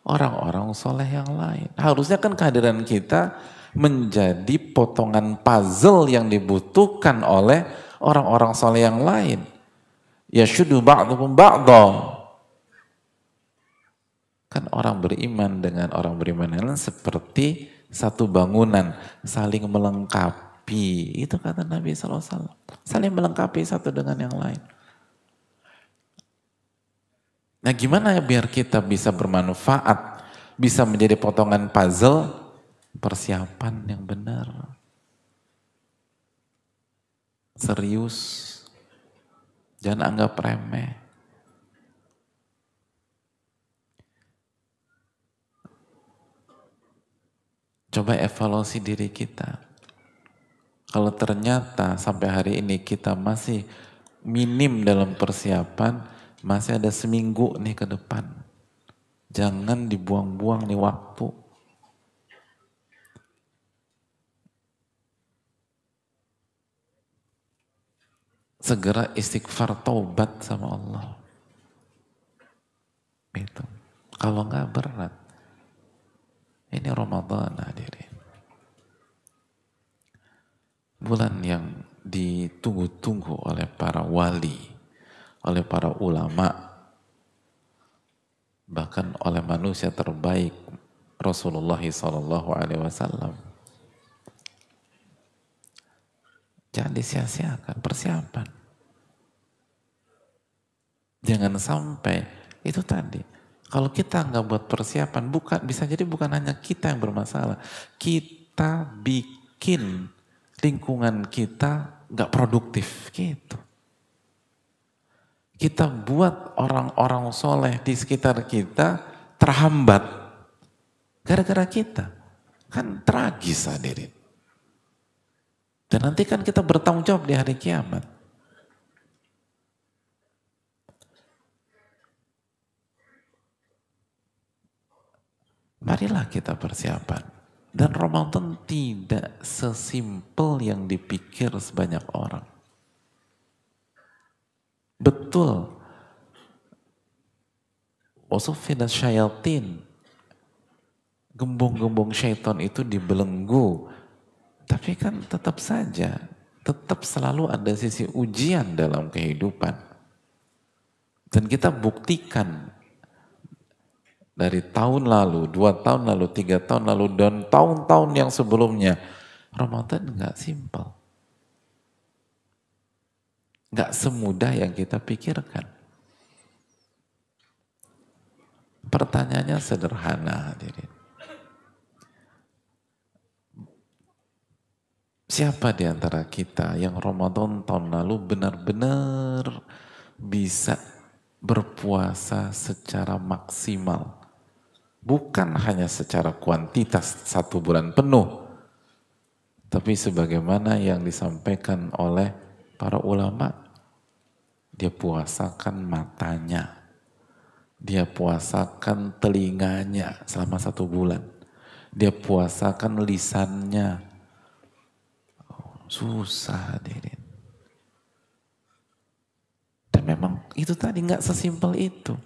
orang-orang soleh yang lain. Harusnya kan kehadiran kita menjadi potongan puzzle yang dibutuhkan oleh orang-orang soleh yang lain. Yashuddu ba'dukum ba'dha. Kan orang beriman dengan orang beriman yang lain seperti satu bangunan, saling melengkapi. Itu kata Nabi SAW. Saling melengkapi satu dengan yang lain. Nah gimana ya biar kita bisa bermanfaat, bisa menjadi potongan puzzle, persiapan yang benar. Serius, jangan anggap remeh. Coba evaluasi diri kita. Kalau ternyata sampai hari ini kita masih minim dalam persiapan, masih ada seminggu nih ke depan. Jangan dibuang-buang nih waktu. Segera istighfar, taubat sama Allah. Itu. Kalau nggak berat. Ini Ramadan hadirin. Bulan yang ditunggu-tunggu oleh para wali, oleh para ulama, bahkan oleh manusia terbaik Rasulullah SAW. Jangan disia-siakan persiapan. Jangan sampai itu tadi. Kalau kita nggak buat persiapan, bisa jadi bukan hanya kita yang bermasalah. Kita bikin lingkungan kita nggak produktif gitu. Kita buat orang-orang soleh di sekitar kita terhambat gara-gara kita. Kan tragis hadirin. Dan nanti kan kita bertanggung jawab di hari kiamat. Marilah kita persiapan. Dan Ramadan tidak sesimpel yang dipikir sebanyak orang. Betul. Wasufina syayatin. Gembong-gembong syaitan itu dibelenggu. Tapi kan tetap saja, tetap selalu ada sisi ujian dalam kehidupan. Dan kita buktikan dari tahun lalu, 2 tahun lalu, 3 tahun lalu, dan tahun-tahun yang sebelumnya, Ramadan nggak simpel. Nggak semudah yang kita pikirkan. Pertanyaannya sederhana, hadirin. Siapa di antara kita yang Ramadan tahun lalu benar-benar bisa berpuasa secara maksimal? Bukan hanya secara kuantitas 1 bulan penuh, tapi sebagaimana yang disampaikan oleh para ulama, dia puasakan matanya, dia puasakan telinganya selama 1 bulan, dia puasakan lisannya. Susah hadirin. Dan memang itu tadi nggak sesimpel itu.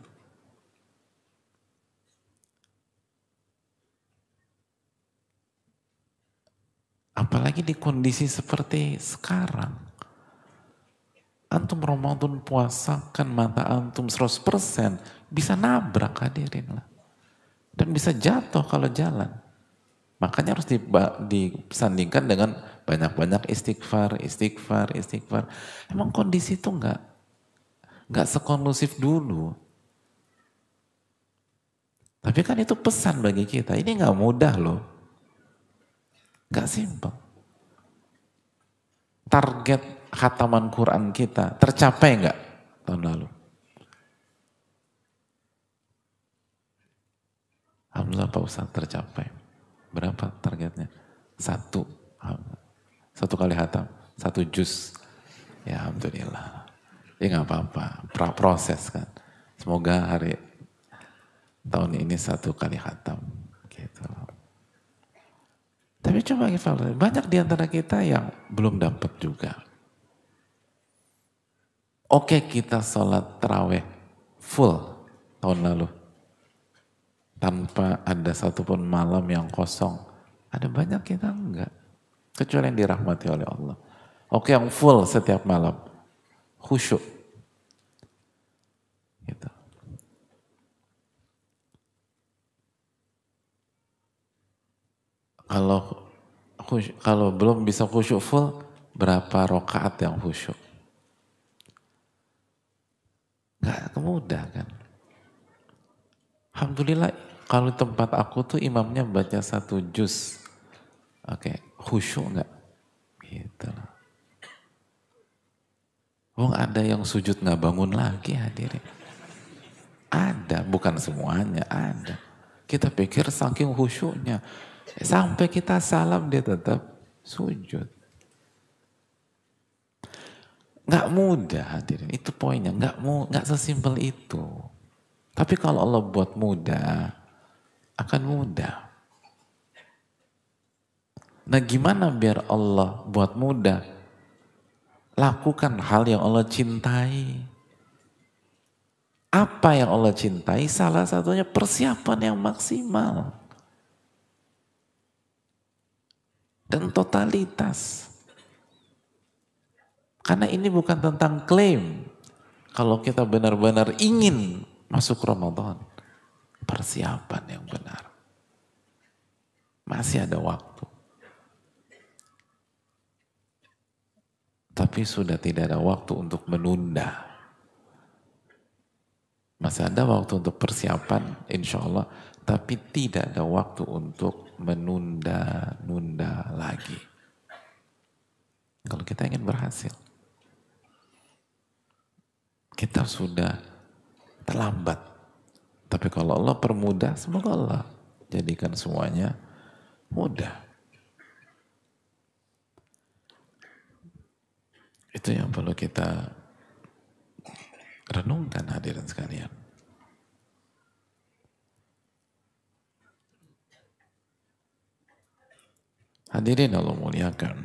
Apalagi di kondisi seperti sekarang. Antum Ramadan puasakan mata antum 100%, bisa nabrak hadirin lah. Dan bisa jatuh kalau jalan. Makanya harus disandingkan dengan banyak-banyak istighfar, istighfar, istighfar. Emang kondisi itu nggak sekondusif dulu. Tapi kan itu pesan bagi kita. Ini nggak mudah loh. Nggak simpel. Target khataman Quran kita tercapai nggak tahun lalu? Alhamdulillah Pak Ustadz tercapai. Berapa targetnya? 1. 1 kali hatam, 1 juz. Ya Alhamdulillah. Ya nggak apa-apa, proses kan. Semoga tahun ini 1 kali hatam. Gitu. Tapi coba kita, banyak di antara kita yang belum dapat juga. Oke, kita sholat taraweh full tahun lalu. Tanpa ada satupun malam yang kosong. Ada banyak kita enggak. Kecuali yang dirahmati oleh Allah. Oke, yang full setiap malam. Khusyuk. Gitu. Kalau belum bisa khusyuk full, berapa rakaat yang khusyuk? Enggak mudah kan. Alhamdulillah kalau tempat aku tuh imamnya baca 1 juz. Oke, khusyuk enggak? Gitu. Wong ada yang sujud nggak bangun lagi hadirin. Ada, bukan semuanya, ada. Kita pikir saking khusyuknya. Sampai kita salam dia tetap sujud. Nggak mudah hadirin, itu poinnya. Nggak sesimpel itu. Tapi kalau Allah buat mudah, akan mudah. Nah gimana biar Allah buat mudah? Lakukan hal yang Allah cintai. Apa yang Allah cintai? Salah satunya persiapan yang maksimal. Dan totalitas. Karena ini bukan tentang klaim. Kalau kita benar-benar ingin masuk Ramadan. Persiapan yang benar. Masih ada waktu. Tapi sudah tidak ada waktu untuk menunda. Masih ada waktu untuk persiapan, insya Allah. Tapi tidak ada waktu untuk menunda-nunda lagi. Kalau kita ingin berhasil. kita sudah terlambat. Tapi kalau Allah permudah, semoga Allah jadikan semuanya mudah. Itu yang perlu kita renungkan, hadirin sekalian. Hadirin Allah muliakan.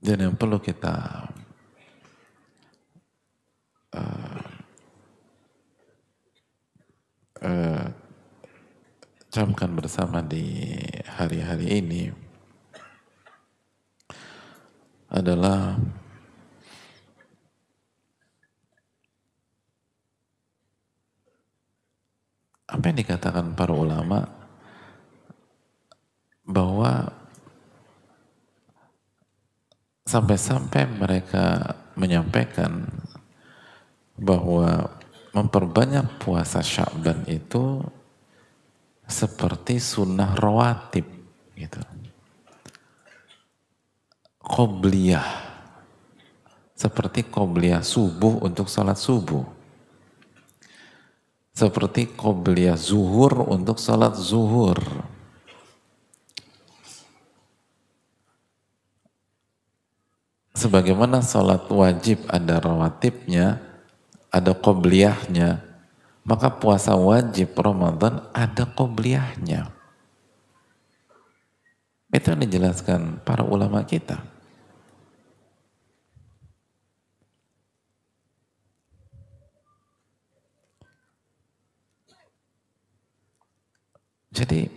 Dan yang perlu kita camkan bersama di hari-hari ini adalah apa yang dikatakan para ulama bahwa sampai-sampai mereka menyampaikan bahwa memperbanyak puasa Sya'ban itu seperti sunnah rawatib gitu. Qobliyah, seperti qobliyah subuh untuk salat subuh, seperti qobliyah zuhur untuk salat zuhur. Sebagaimana salat wajib ada rawatibnya, ada qobliyahnya, maka puasa wajib Ramadan ada qobliyahnya. Itu yang dijelaskan para ulama kita. Jadi,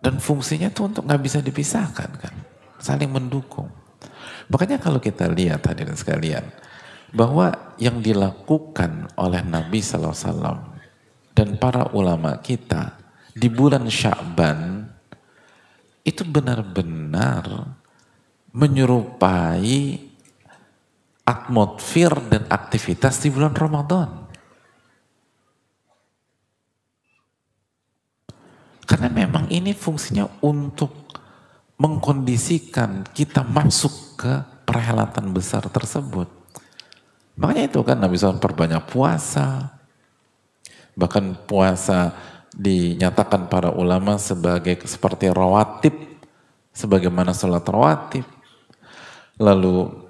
dan fungsinya tuh untuk nggak bisa dipisahkan kan, saling mendukung. Makanya kalau kita lihat hadirin sekalian, bahwa yang dilakukan oleh Nabi SAW dan para ulama kita di bulan Sya'ban itu benar-benar menyerupai atmosfer dan aktivitas di bulan Ramadan. Karena memang ini fungsinya untuk mengkondisikan kita masuk ke perhelatan besar tersebut. Makanya itu kan Nabi SAW perbanyak puasa. Bahkan puasa dinyatakan para ulama sebagai seperti rawatib, sebagaimana sholat rawatib. Lalu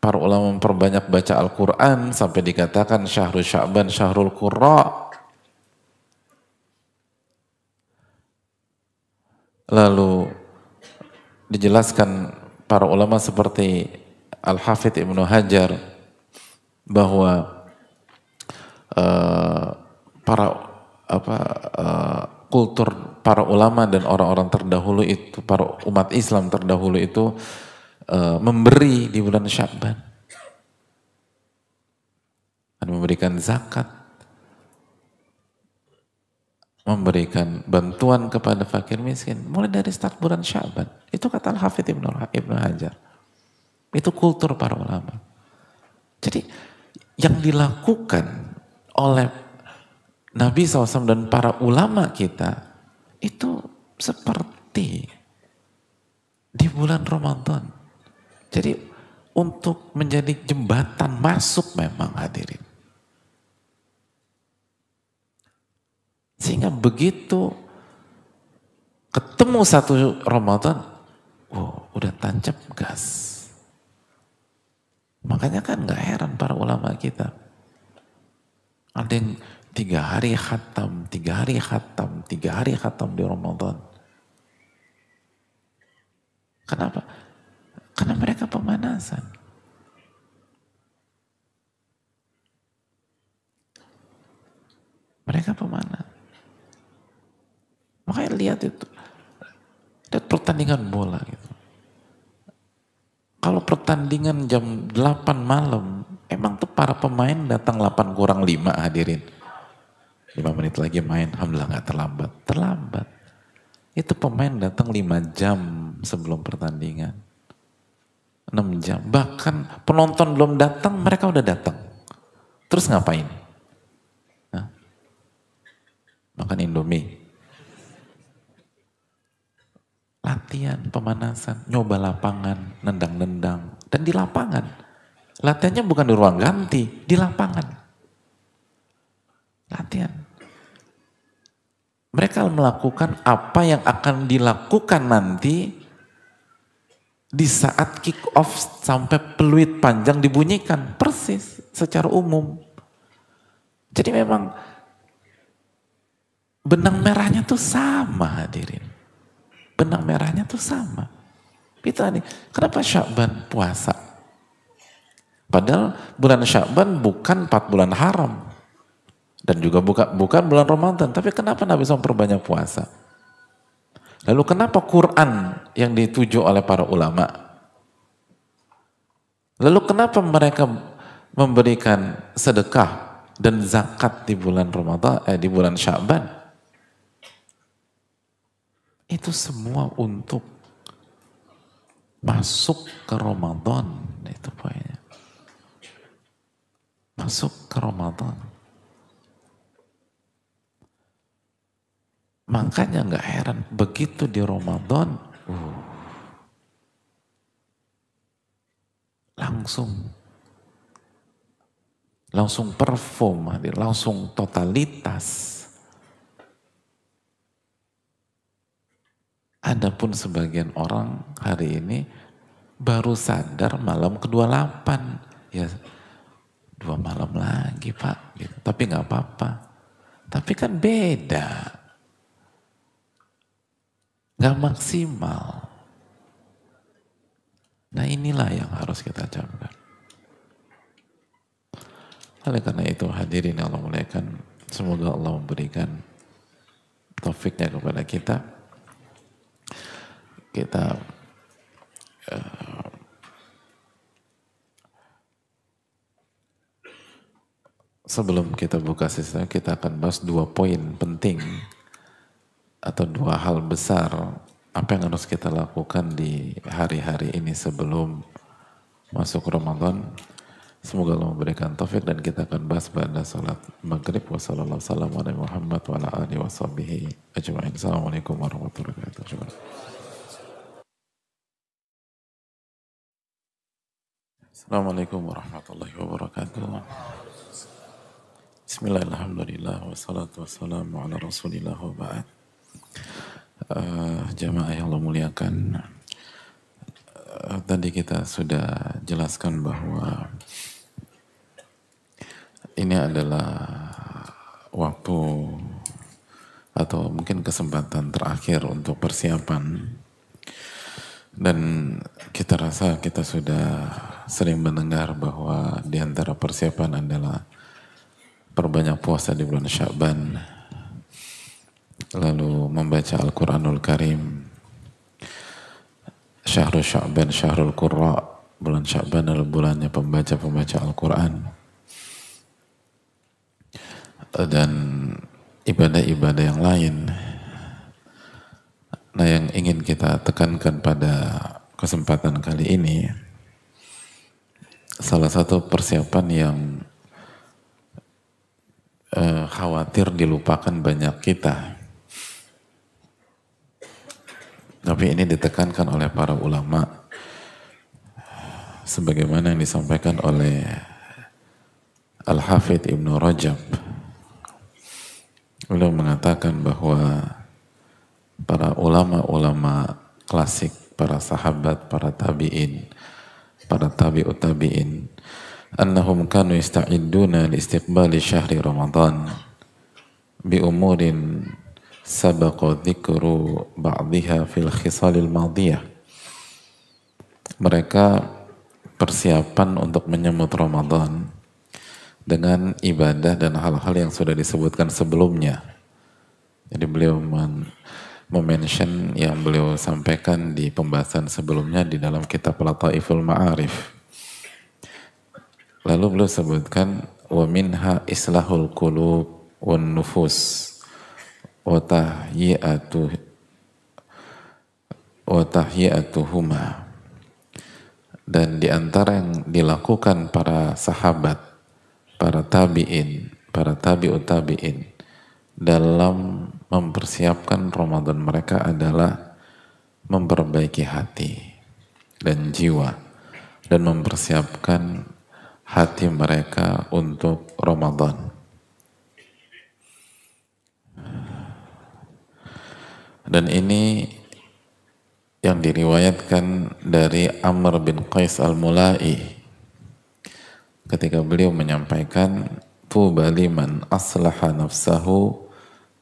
para ulama memperbanyak baca Al-Quran sampai dikatakan syahrul Sya'ban syahrul Qurra. Lalu dijelaskan para ulama seperti Al-Hafidh Ibnu Hajar bahwa kultur para ulama dan orang-orang terdahulu itu, para umat Islam terdahulu itu memberi di bulan Sya'ban dan memberikan zakat, memberikan bantuan kepada fakir miskin mulai dari start bulan Sya'ban. Itu kata Al-Hafidh Ibnu Hajar. Itu kultur para ulama. Jadi yang dilakukan oleh Nabi SAW dan para ulama kita itu seperti di bulan Ramadan. Jadi untuk menjadi jembatan masuk memang hadirin. Sehingga begitu ketemu satu Ramadan, udah tancap gas. Makanya kan gak heran para ulama kita. Ada yang 3 hari khatam, 3 hari khatam, 3 hari khatam di Ramadan. Kenapa? Karena mereka pemanasan. Mereka pemanasan. Makanya lihat itu. Lihat pertandingan bola gitu. Kalau pertandingan jam 8 malam, emang tuh para pemain datang 8 kurang 5 hadirin. 5 menit lagi main, alhamdulillah gak terlambat. Terlambat. Itu pemain datang 5 jam sebelum pertandingan. 6 jam. Bahkan penonton belum datang, mereka udah datang. Terus ngapain? Hah? Makan Indomie. latihan, pemanasan, nyoba lapangan, nendang-nendang, dan di lapangan. Latihannya bukan di ruang ganti, di lapangan. Latihan. Mereka melakukan apa yang akan dilakukan nanti di saat kick off sampai peluit panjang dibunyikan. Persis, secara umum. Jadi memang benang merahnya tuh sama hadirin. Benang merahnya tuh sama. Kita nih, kenapa Sya'ban puasa? Padahal bulan Sya'ban bukan 4 bulan haram. Dan juga bukan bulan Ramadan. Tapi kenapa Nabi SAW perbanyak puasa? Lalu kenapa Quran yang dituju oleh para ulama? Lalu kenapa mereka memberikan sedekah dan zakat di bulan Ramadan, di bulan Sya'ban? Itu semua untuk masuk ke Ramadan. Itu poinnya. Masuk ke Ramadan. Makanya nggak heran begitu di Ramadan langsung perform, langsung totalitas. Adapun sebagian orang hari ini baru sadar malam ke-28, ya 2 malam lagi Pak, gitu. Tapi nggak apa-apa. Tapi kan beda. Gak maksimal. Nah inilah yang harus kita camkan. Oleh karena itu hadirin yang Allah muliakan, semoga Allah memberikan taufiknya kepada kita. Kita sebelum kita buka sesi, kita akan bahas 2 poin penting atau 2 hal besar apa yang harus kita lakukan di hari-hari ini sebelum masuk Ramadan. Semoga Allah memberikan taufik dan kita akan bahas pada salat maghrib. Wassalamualaikum warahmatullahi wabarakatuh. Assalamualaikum warahmatullahi wabarakatuh. Assalamualaikum warahmatullahi wabarakatuh. Bismillahirrahmanirrahim. Wassalatu wassalamu ala rasulillah wa ba'd. Jamaah yang Allah muliakan, tadi kita sudah jelaskan bahwa ini adalah waktu atau mungkin kesempatan terakhir untuk persiapan, dan kita rasa kita sudah sering mendengar bahwa di antara persiapan adalah perbanyak puasa di bulan Sya'ban, lalu membaca Al-Quranul Karim. Syahrul Sya'ban, Syahrul Qurra, bulan Sya'ban adalah bulannya pembaca-pembaca Al-Quran, dan ibadah-ibadah yang lain. Nah yang ingin kita tekankan pada kesempatan kali ini, salah satu persiapan yang khawatir dilupakan banyak kita, tapi ini ditekankan oleh para ulama sebagaimana yang disampaikan oleh Al-Hafidh Ibnu Rajab. Beliau mengatakan bahwa para ulama-ulama klasik, para sahabat, para tabi'in, para tabi'ut tabi'in, annahum kanu yasta'idduna li istiqbali syahri Ramadan bi umurin sabaqa dzikru ba'dihha fil khisalil madiyah. Mereka persiapan untuk menyambut Ramadan dengan ibadah dan hal-hal yang sudah disebutkan sebelumnya. Jadi beliau mention yang beliau sampaikan di pembahasan sebelumnya di dalam kitab Lataiful Ma'arif. Lalu beliau sebutkan wa minha islahul qulub wan nufus wa tahyiyatuhuma, dan di antara yang dilakukan para sahabat, para tabi'in, para tabi'ut tabi'in dalam mempersiapkan Ramadan mereka adalah memperbaiki hati dan jiwa dan mempersiapkan hati mereka untuk Ramadan. Dan ini yang diriwayatkan dari Amr bin Qais al-Mulai ketika beliau menyampaikan tuba liman aslaha nafsahu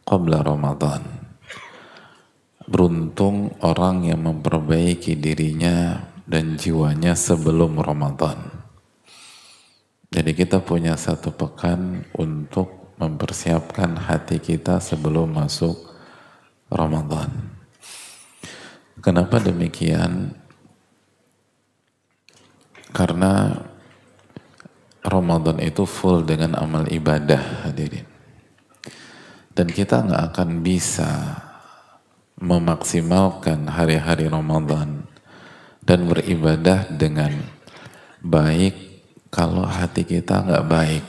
qabla Ramadan. Beruntung orang yang memperbaiki dirinya dan jiwanya sebelum Ramadan. Jadi kita punya satu pekan untuk mempersiapkan hati kita sebelum masuk Ramadan. Kenapa demikian? Karena Ramadan itu full dengan amal ibadah, hadirin. Dan kita nggak akan bisa memaksimalkan hari-hari Ramadan dan beribadah dengan baik kalau hati kita nggak baik.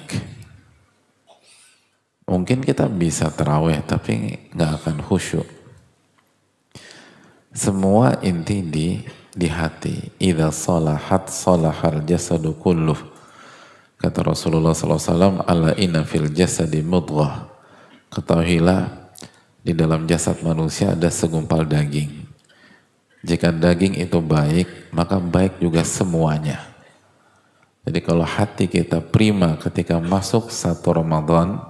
Mungkin kita bisa tarawih tapi nggak akan khusyuk. Semua inti di hati. Idza salahat salahal jasadu kulluh. Kata Rasulullah SAW, ala inna fil jasadi mudghah. Ketahuilah di dalam jasad manusia ada segumpal daging. Jika daging itu baik, maka baik juga semuanya. Jadi kalau hati kita prima ketika masuk satu Ramadan,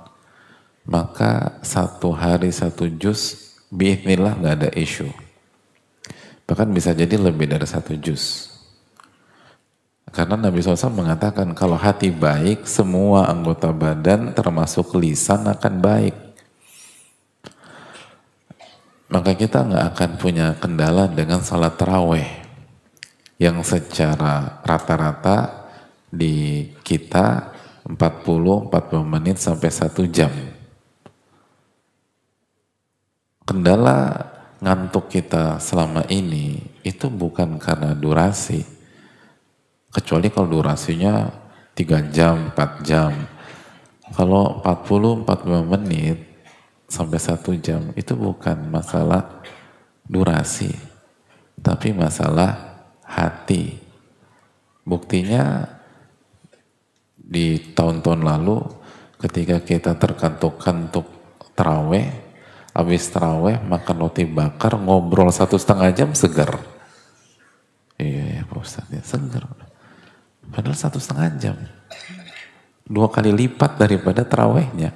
maka satu hari satu juz biiznillah nggak ada isu. Bahkan bisa jadi lebih dari satu juz. Karena Nabi SAW mengatakan kalau hati baik, semua anggota badan termasuk lisan akan baik. Maka kita nggak akan punya kendala dengan salat taraweh yang secara rata-rata di kita 40 menit sampai 1 jam. Kendala ngantuk kita selama ini itu bukan karena durasi, kecuali kalau durasinya 3 jam, 4 jam. Kalau 40-45 menit sampai 1 jam itu bukan masalah durasi, tapi masalah hati. Buktinya di tahun-tahun lalu ketika kita terkantuk-kantuk taraweh, habis taraweh makan roti bakar, ngobrol 1,5 jam segar. Iya ya Pak Ustadz, ya segar. Padahal 1,5 jam. 2 kali lipat daripada tarawehnya.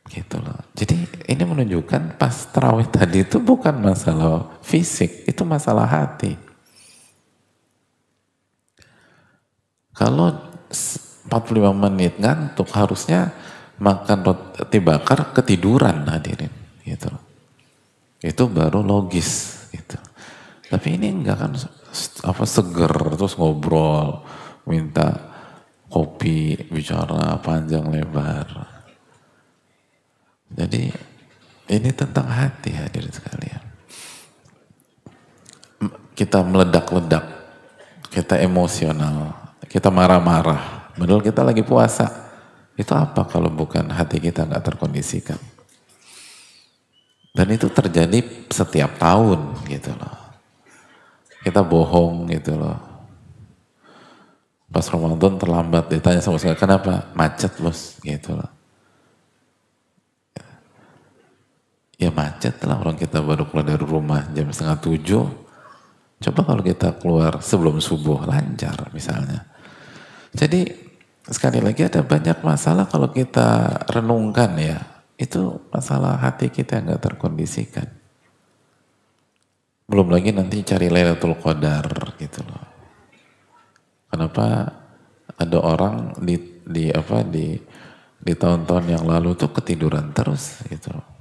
Gitu loh. Jadi ini menunjukkan pas taraweh tadi itu bukan masalah fisik, itu masalah hati. Kalau 45 menit ngantuk, harusnya makan roti bakar ketiduran, hadirin, gitu. Itu baru logis, gitu. Tapi ini enggak kan, seger terus ngobrol, minta kopi, bicara panjang lebar. Jadi ini tentang hati, hadirin sekalian. Kita meledak-ledak, kita emosional, kita marah-marah, padahal kita lagi puasa. Itu apa kalau bukan hati kita nggak terkondisikan? Dan itu terjadi setiap tahun gitu loh. Kita bohong gitu loh. Pas Ramadan terlambat, ditanya sama saya, kenapa? Macet bos, gitu loh. Ya macet lah, orang kita baru keluar dari rumah jam 6:30. Coba kalau kita keluar sebelum subuh, lancar misalnya. Jadi sekali lagi ada banyak masalah kalau kita renungkan ya, itu masalah hati kita yang gak terkondisikan. Belum lagi nanti cari Lailatul Qadar gitu loh. Kenapa ada orang di tahun-tahun yang lalu tuh ketiduran terus gitu loh.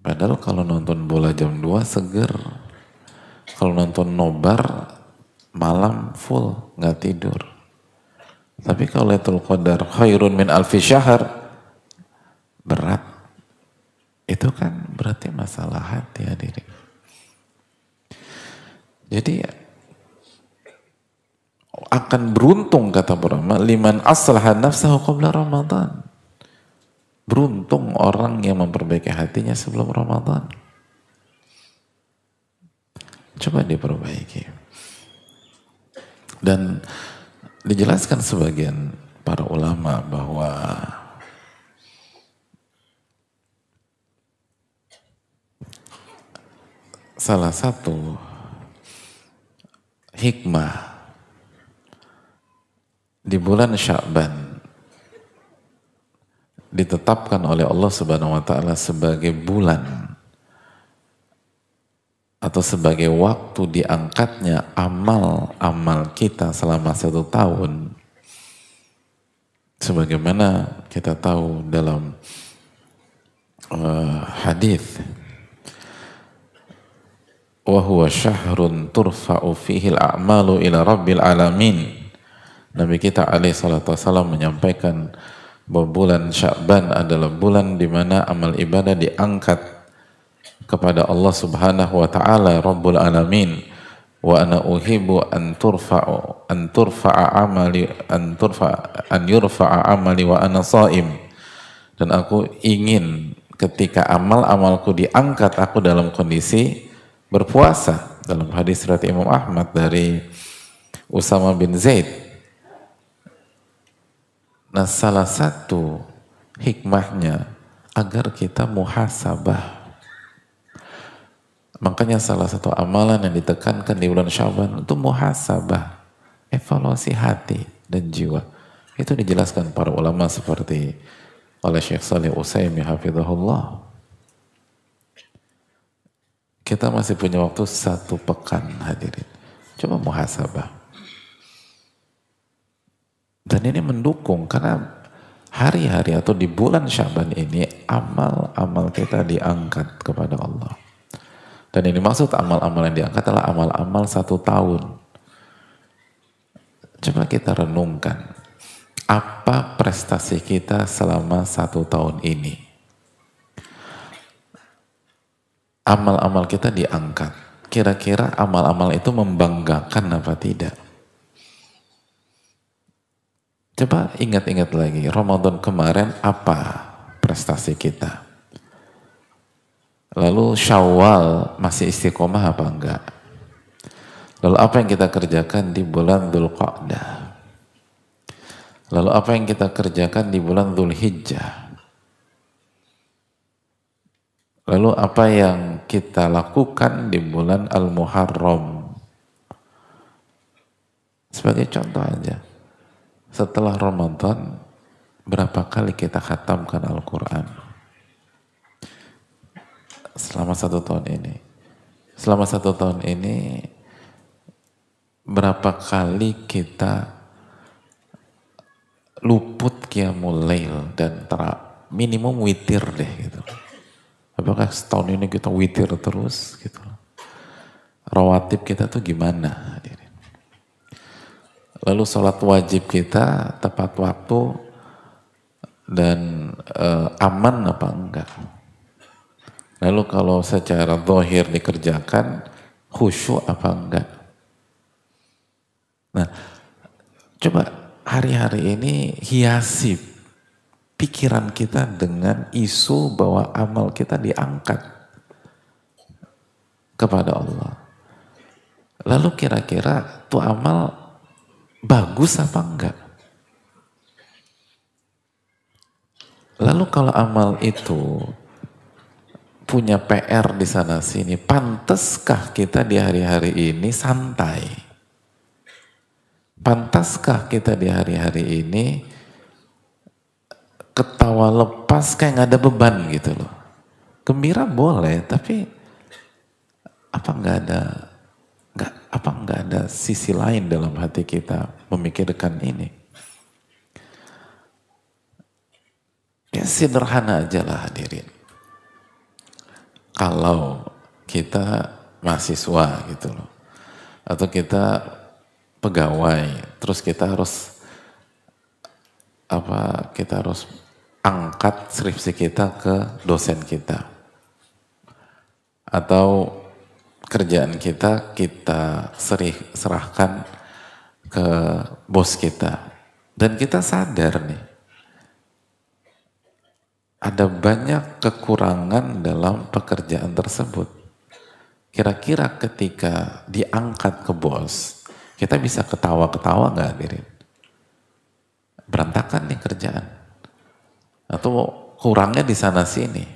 Padahal kalau nonton bola jam 2 seger. Kalau nonton nobar malam full nggak tidur. Tapi kalau Lailatul Qadar khairun min alfi syahr, berat. Itu kan berarti masalah hati, hadirin. Jadi akan beruntung kata Brahma, liman aslaha nafsahu qabla Ramadan. Beruntung orang yang memperbaiki hatinya sebelum Ramadan. Coba diperbaiki. Dan dijelaskan sebagian para ulama bahwa salah satu hikmah di bulan Sya'ban ditetapkan oleh Allah Subhanahu wa taala sebagai bulan atau sebagai waktu diangkatnya amal-amal kita selama 1 tahun, sebagaimana kita tahu dalam hadis, wa huwa syahrun turfa'u fihi al-a'malu ila rabbil alamin. Nabi kita alaihi salatu wasallam menyampaikan bahwa bulan Sya'ban adalah bulan di mana amal ibadah diangkat kepada Allah Subhanahu wa taala Rabbul Alamin. Wa ana uhibbu an turfa'a amali an yurfa'a amali wa ana shaim. Dan aku ingin ketika amal-amalku diangkat aku dalam kondisi berpuasa. Dalam hadis riwayat Imam Ahmad dari Usama bin Zaid. Nah, salah satu hikmahnya agar kita muhasabah. Makanya salah satu amalan yang ditekankan di bulan Sya'ban itu muhasabah, evaluasi hati dan jiwa. Itu dijelaskan para ulama seperti oleh Syekh Shalih Utsaimin hafizahullah. Kita masih punya waktu 1 pekan hadirin. Coba muhasabah. Dan ini mendukung karena hari-hari atau di bulan Sya'ban ini amal-amal kita diangkat kepada Allah. Dan ini maksud amal-amal yang diangkat adalah amal-amal 1 tahun. Coba kita renungkan, apa prestasi kita selama 1 tahun ini? Amal-amal kita diangkat. Kira-kira amal-amal itu membanggakan apa tidak? Coba ingat-ingat lagi, Ramadan kemarin apa prestasi kita? Lalu Syawal masih istiqomah apa enggak? Lalu apa yang kita kerjakan di bulan Dzulqa'dah? Lalu apa yang kita kerjakan di bulan Dzulhijjah? Lalu apa yang kita lakukan di bulan Al-Muharram? Sebagai contoh aja, setelah Ramadan berapa kali kita khatamkan Al-Quran? Selama 1 tahun ini. Selama 1 tahun ini berapa kali kita luput qiyamul lail dan minimum witir deh gitu. Apakah setahun ini kita witir terus gitu? Rawatib kita tuh gimana? Lalu sholat wajib kita tepat waktu dan aman apa enggak? Lalu kalau secara zahir dikerjakan, khusyuk apa enggak? Nah, coba hari-hari ini hiasi pikiran kita dengan isu bahwa amal kita diangkat kepada Allah. Lalu kira-kira tuh amal bagus apa enggak? Lalu kalau amal itu punya PR di sana sini, pantaskah kita di hari-hari ini santai? Pantaskah kita di hari-hari ini ketawa lepas kayak nggak ada beban gitu loh? Gembira boleh, tapi apa nggak ada sisi lain dalam hati kita memikirkan ini? Ya sederhana aja lah hadirin. Kalau kita mahasiswa gitu loh, atau kita pegawai, terus kita harus angkat skripsi kita ke dosen kita, atau kerjaan kita serahkan ke bos kita, dan kita sadar nih ada banyak kekurangan dalam pekerjaan tersebut. Kira-kira ketika diangkat ke bos, kita bisa ketawa-ketawa nggak hadirin? Berantakan nih kerjaan. Atau kurangnya di sana sini.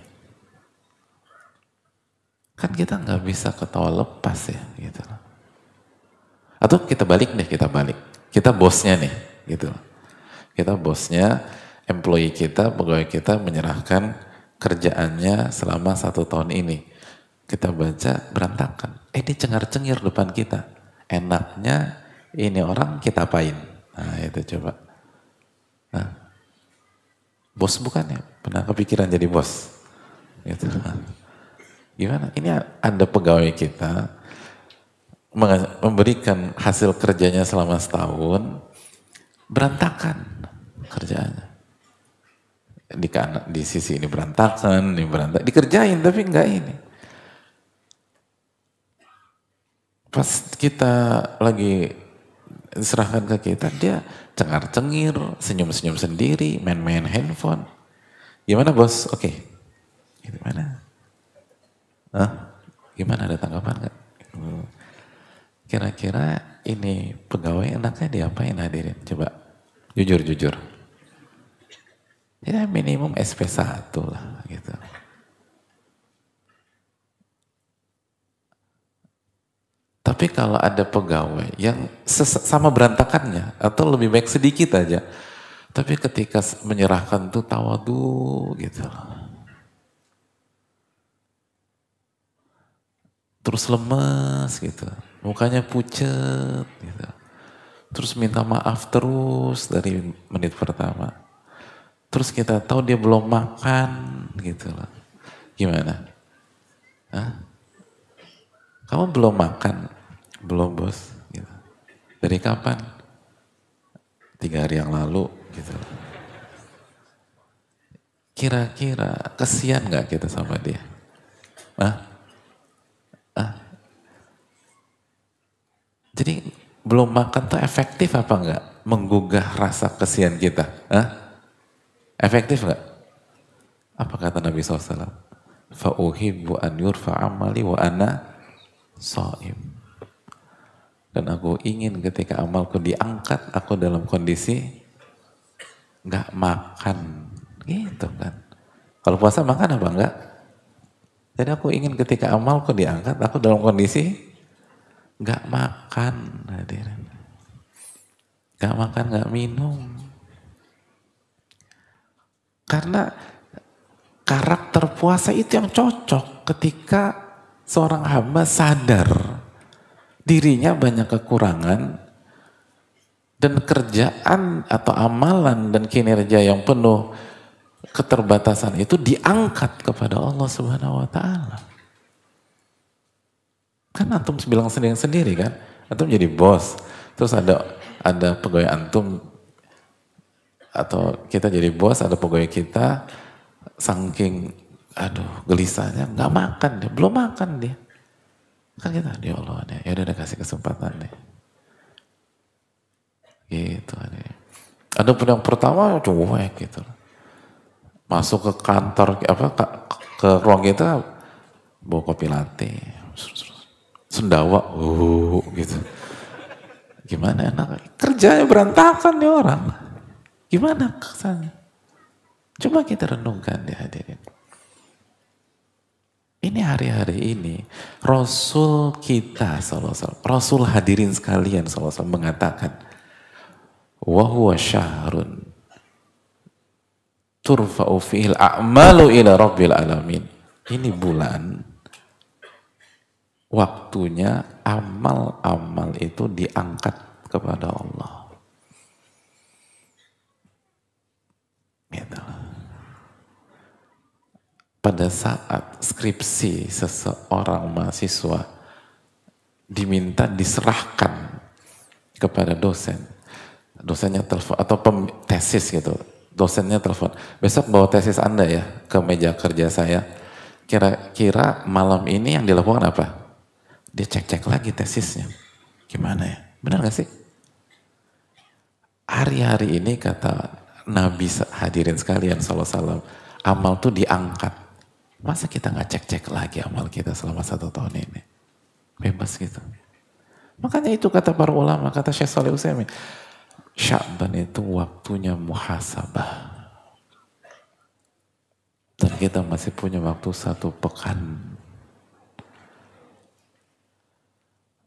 Kan kita nggak bisa ketawa lepas ya gitu. Atau kita balik deh, kita balik. Kita bosnya nih gitu. Kita bosnya, employee kita, pegawai kita menyerahkan kerjaannya selama 1 tahun ini. Kita baca berantakan. Dia cengar-cengir depan kita. Enaknya ini orang kita apain? Nah itu coba. Nah, bos bukan ya? Pernah kepikiran jadi bos? Gitu. Gimana? Ini ada pegawai kita memberikan hasil kerjanya selama setahun, berantakan kerjaannya. Di sisi ini berantakan, dikerjain tapi enggak ini. Pas kita lagi diserahkan ke kita, dia cengar-cengir, senyum-senyum sendiri, main-main handphone. Gimana bos? Oke. Gimana? Gimana, ada tanggapan nggak? Kira-kira ini pegawai enaknya diapain hadirin? Coba, jujur-jujur. Ya minimum SP1 lah gitu. Tapi kalau ada pegawai yang sama berantakannya, atau lebih baik sedikit aja, tapi ketika menyerahkan tuh tawadu gitu. Terus lemes gitu, mukanya pucet gitu. Terus minta maaf terus dari menit pertama. Terus kita tahu dia belum makan gitu loh. Gimana? Hah? Kamu belum makan? Belum bos. Gitu. Dari kapan? 3 hari yang lalu gitu. Kira-kira kesian nggak kita sama dia? Jadi belum makan tuh efektif apa enggak? Menggugah rasa kesian kita. Efektif nggak? Apa kata Nabi SAW? Fa'uhibbu an yurfa amali wa ana sha'im. Dan aku ingin ketika amalku diangkat, aku dalam kondisi nggak makan. Gitu kan. Kalau puasa makan apa enggak? Jadi aku ingin ketika amalku diangkat, aku dalam kondisi nggak makan. Nggak makan, nggak minum. Karena karakter puasa itu yang cocok ketika seorang hamba sadar dirinya banyak kekurangan dan kerjaan atau amalan dan kinerja yang penuh keterbatasan itu diangkat kepada Allah Subhanahu wa taala. Kan antum bilang sendiri kan, antum jadi bos, terus ada pegawai antum atau kita jadi bos, ada pegawai kita saking gelisahnya nggak makan dia, belum makan dia. Kan kita, ya Allah, ya udah kasih kesempatan deh. Gitu deh. Ada pun yang pertama cuek gitu. Masuk ke kantor ke ruang kita bawa kopi latte. Sendawa, gitu. Gimana enak? Kerjanya berantakan nih orang. Gimana kesannya? Coba kita renungkan deh hadirin. Ini hari-hari ini Rasul kita SAW, Rasul hadirin sekalian SAW mengatakan, wa huwa syahrun turfa'u fihil a'malu ila rabbil alamin. Ini bulan waktunya amal-amal itu diangkat kepada Allah. Gitu. Pada saat skripsi seseorang mahasiswa diminta diserahkan kepada dosen, dosennya telepon atau tesis gitu, dosennya telepon, besok bawa tesis Anda ya ke meja kerja saya. Kira-kira malam ini yang dilakukan apa? Dia cek-cek lagi tesisnya. Gimana ya? Benar gak sih? Hari-hari ini kata Nabi hadirin sekalian SAW, amal tuh diangkat. Masa kita nggak cek-cek lagi amal kita selama 1 tahun ini? Bebas gitu. Makanya itu kata para ulama, kata Syekh Shalih Utsaimin, Sya'ban itu waktunya muhasabah. Dan kita masih punya waktu 1 pekan.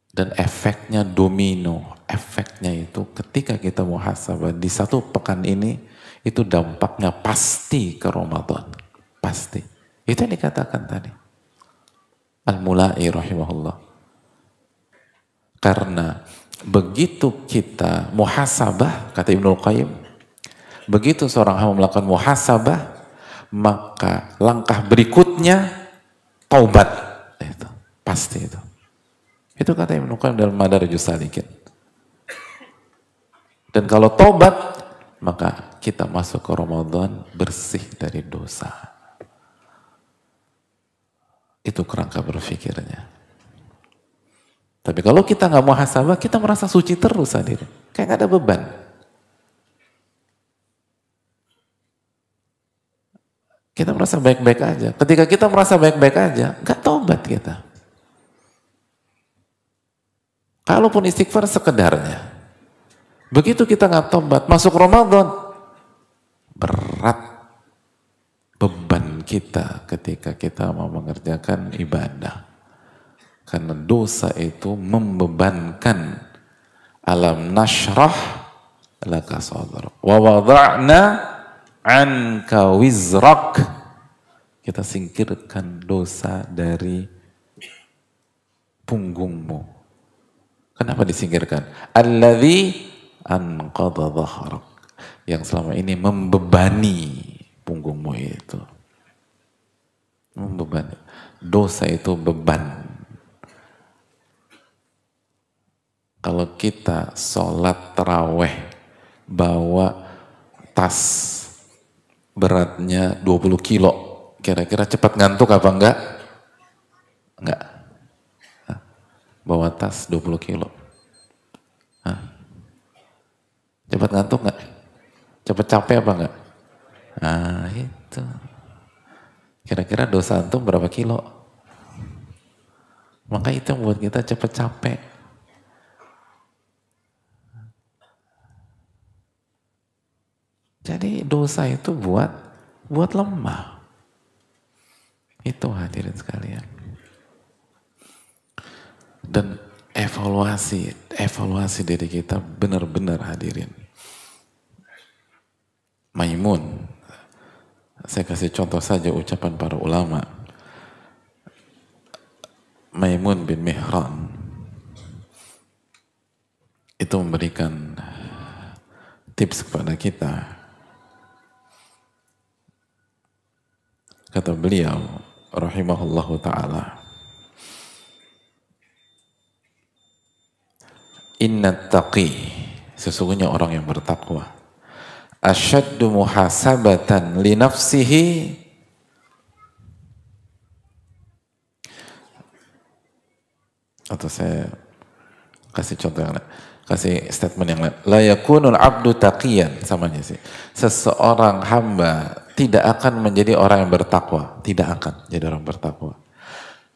Dan efeknya domino. Efeknya itu ketika kita muhasabah di 1 pekan ini, itu dampaknya pasti ke Ramadan. Pasti. Itu yang dikatakan tadi. Al-Mula'i rahimahullah. Karena begitu kita muhasabah, kata Ibnul Qayyim, begitu seorang hamba melakukan muhasabah, maka langkah berikutnya taubat. Itu pasti itu. Itu kata Ibnu Qayyim dalam Madarijus Salikin. Dan kalau taubat, maka kita masuk ke Ramadan bersih dari dosa. Itu kerangka berpikirnya. Tapi kalau kita nggak muhasabah, kita merasa suci terus hadir. Kayak nggak ada beban. Kita merasa baik-baik aja. Ketika kita merasa baik-baik aja, nggak taubat kita. Kalaupun istighfar sekedarnya. Begitu kita nggak taubat, masuk Ramadan, berat beban kita ketika kita mau mengerjakan ibadah. Karena dosa itu membebankan. Alam nashrah laka sadrak wa wada'na anka wizrak. Kita singkirkan dosa dari punggungmu. Kenapa disingkirkan? Alladzi anqadha dhahrak. Yang selama ini membebani punggungmu itu. Membebani. Dosa itu beban. Kalau kita sholat taraweh bawa tas beratnya 20 kilo, kira-kira cepat ngantuk apa enggak? Enggak. Bawa tas 20 kilo. Hah? Cepat ngantuk enggak? Cepat capek apa enggak? Nah itu. Kira-kira dosa antum berapa kilo? Maka itu yang buat kita cepat capek. Jadi dosa itu buat lemah. Itu hadirin sekalian. Dan evaluasi diri kita benar-benar hadirin. Maimun, saya kasih contoh saja ucapan para ulama. Maimun bin Mihran itu memberikan tips kepada kita. Kata beliau, rahimahullahu ta'ala, inna taqi, sesungguhnya orang yang bertakwa, asyaddu muhasabatan li nafsihi, atau saya kasih contoh yang lain, kasih statement yang lain, la yakunul abdu taqiyan, samanya sih, seseorang hamba tidak akan menjadi orang yang bertakwa, tidak akan jadi orang bertakwa,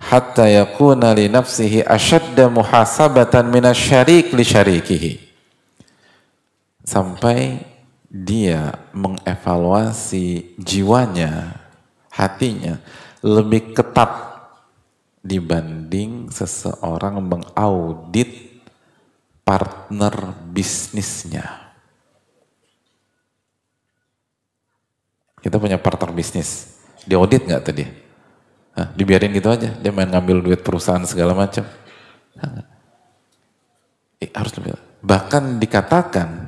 hatta yakuna li nafsihi asyadda muhasabatan minasyarik li syarikihi, sampai dia mengevaluasi jiwanya, hatinya lebih ketat dibanding seseorang mengaudit partner bisnisnya. Kita punya partner bisnis, diaudit nggak tadi? Hah, dibiarin gitu aja, dia main ngambil duit perusahaan segala macam. Harus lebih. Bahkan dikatakan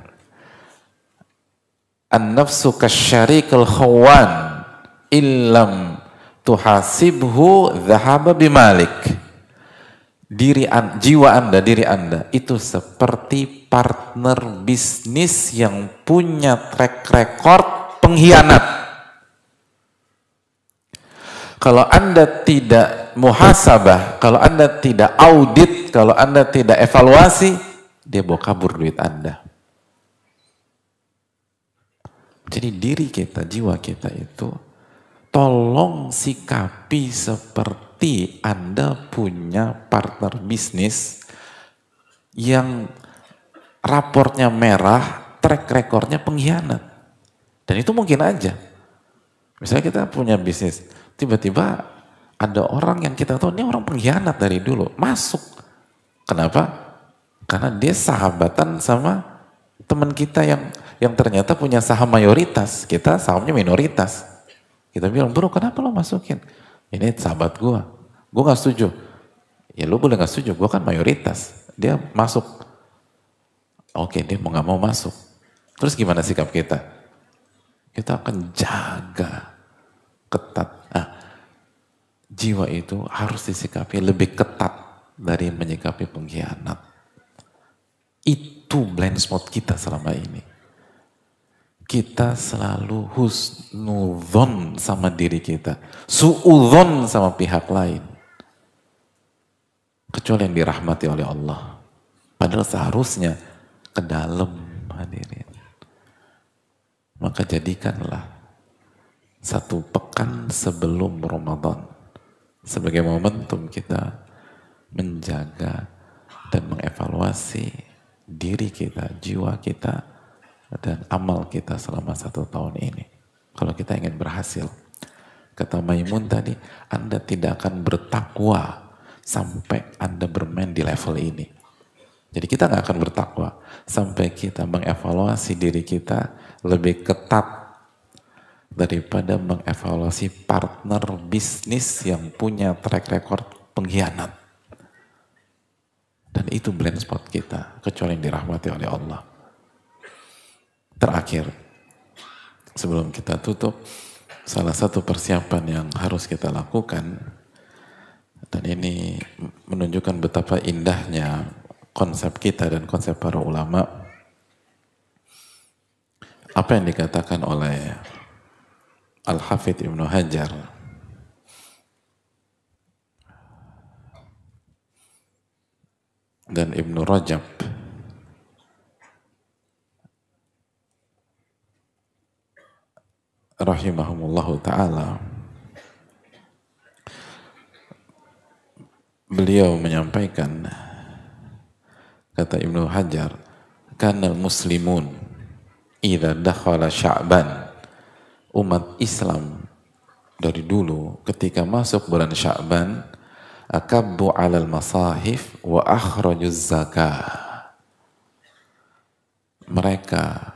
an-nafsu kasyarikal khawan illam tuhasibhu dhahaba bimalik. Jiwa anda, diri anda itu seperti partner bisnis yang punya track record pengkhianat. Kalau anda tidak muhasabah, kalau anda tidak audit, kalau anda tidak evaluasi, dia bawa kabur duit anda. Jadi diri kita, jiwa kita itu tolong sikapi seperti pasti Anda punya partner bisnis yang raportnya merah, track recordnya pengkhianat. Dan itu mungkin aja. Misalnya kita punya bisnis, tiba-tiba ada orang yang kita tahu ini orang pengkhianat dari dulu, masuk. Kenapa? Karena dia sahabatan sama teman kita yang ternyata punya saham mayoritas, kita sahamnya minoritas. Kita bilang, bro kenapa lo masukin? Ini sahabat gue gak setuju. Ya lu boleh gak setuju, gue kan mayoritas. Dia masuk. Oke, dia mau gak mau masuk. Terus gimana sikap kita? Kita akan jaga ketat. Nah, jiwa itu harus disikapi lebih ketat dari menyikapi pengkhianat. Itu blind spot kita selama ini. Kita selalu husnudzon sama diri kita, suudzon sama pihak lain, kecuali yang dirahmati oleh Allah. Padahal seharusnya ke dalam, hadirin. Maka jadikanlah satu pekan sebelum Ramadan sebagai momentum kita menjaga dan mengevaluasi diri kita, jiwa kita, dan amal kita selama 1 tahun ini. Kalau kita ingin berhasil, kata Maimun tadi, Anda tidak akan bertakwa sampai Anda bermain di level ini. Jadi kita nggak akan bertakwa sampai kita mengevaluasi diri kita lebih ketat daripada mengevaluasi partner bisnis yang punya track record pengkhianat. Dan itu blind spot kita, kecuali yang dirahmati oleh Allah. Terakhir, sebelum kita tutup, salah satu persiapan yang harus kita lakukan, dan ini menunjukkan betapa indahnya konsep kita dan konsep para ulama, apa yang dikatakan oleh Al-Hafidh Ibnu Hajar dan Ibnu Rajab rahimahumullahu ta'ala, beliau menyampaikan, kata Ibnu Hajar, kanal muslimun idza dakhala Sya'ban, umat Islam dari dulu ketika masuk bulan Sya'ban, akabbu 'alal masahif wa akhrajuz zakah. Mereka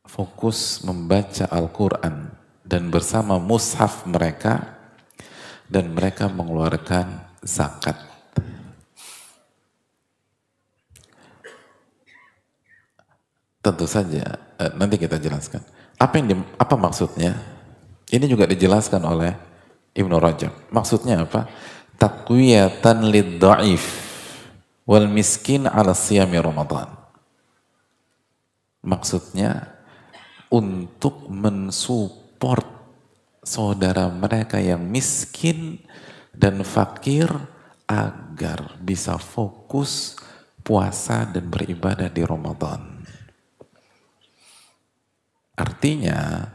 fokus membaca Al-Quran dan bersama mushaf mereka, dan mereka mengeluarkan zakat. Tentu saja nanti kita jelaskan apa maksudnya. Ini juga dijelaskan oleh Ibnu Rajab. Maksudnya apa? Taqwiyatan lid-dha'if wal miskin ala siyami Ramadan. Maksudnya untuk mensupport saudara mereka yang miskin dan fakir agar bisa fokus puasa dan beribadah di Ramadan. Artinya,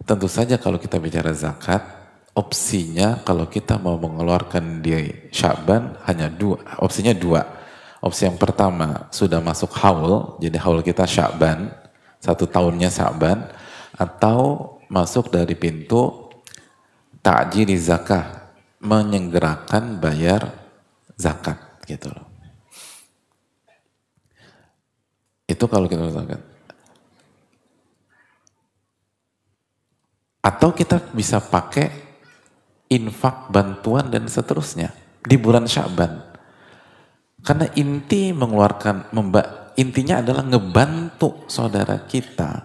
tentu saja kalau kita bicara zakat, opsinya kalau kita mau mengeluarkan di Sya'ban hanya opsinya dua. Opsi yang pertama, sudah masuk haul, jadi haul kita Sya'ban, 1 tahunnya Sya'ban, atau masuk dari pintu ta'jili zakah, menyegerakan bayar zakat gitu loh. Itu kalau kita zakat. Atau kita bisa pakai infak, bantuan dan seterusnya di bulan Sya'ban. Karena inti intinya adalah ngebantu saudara kita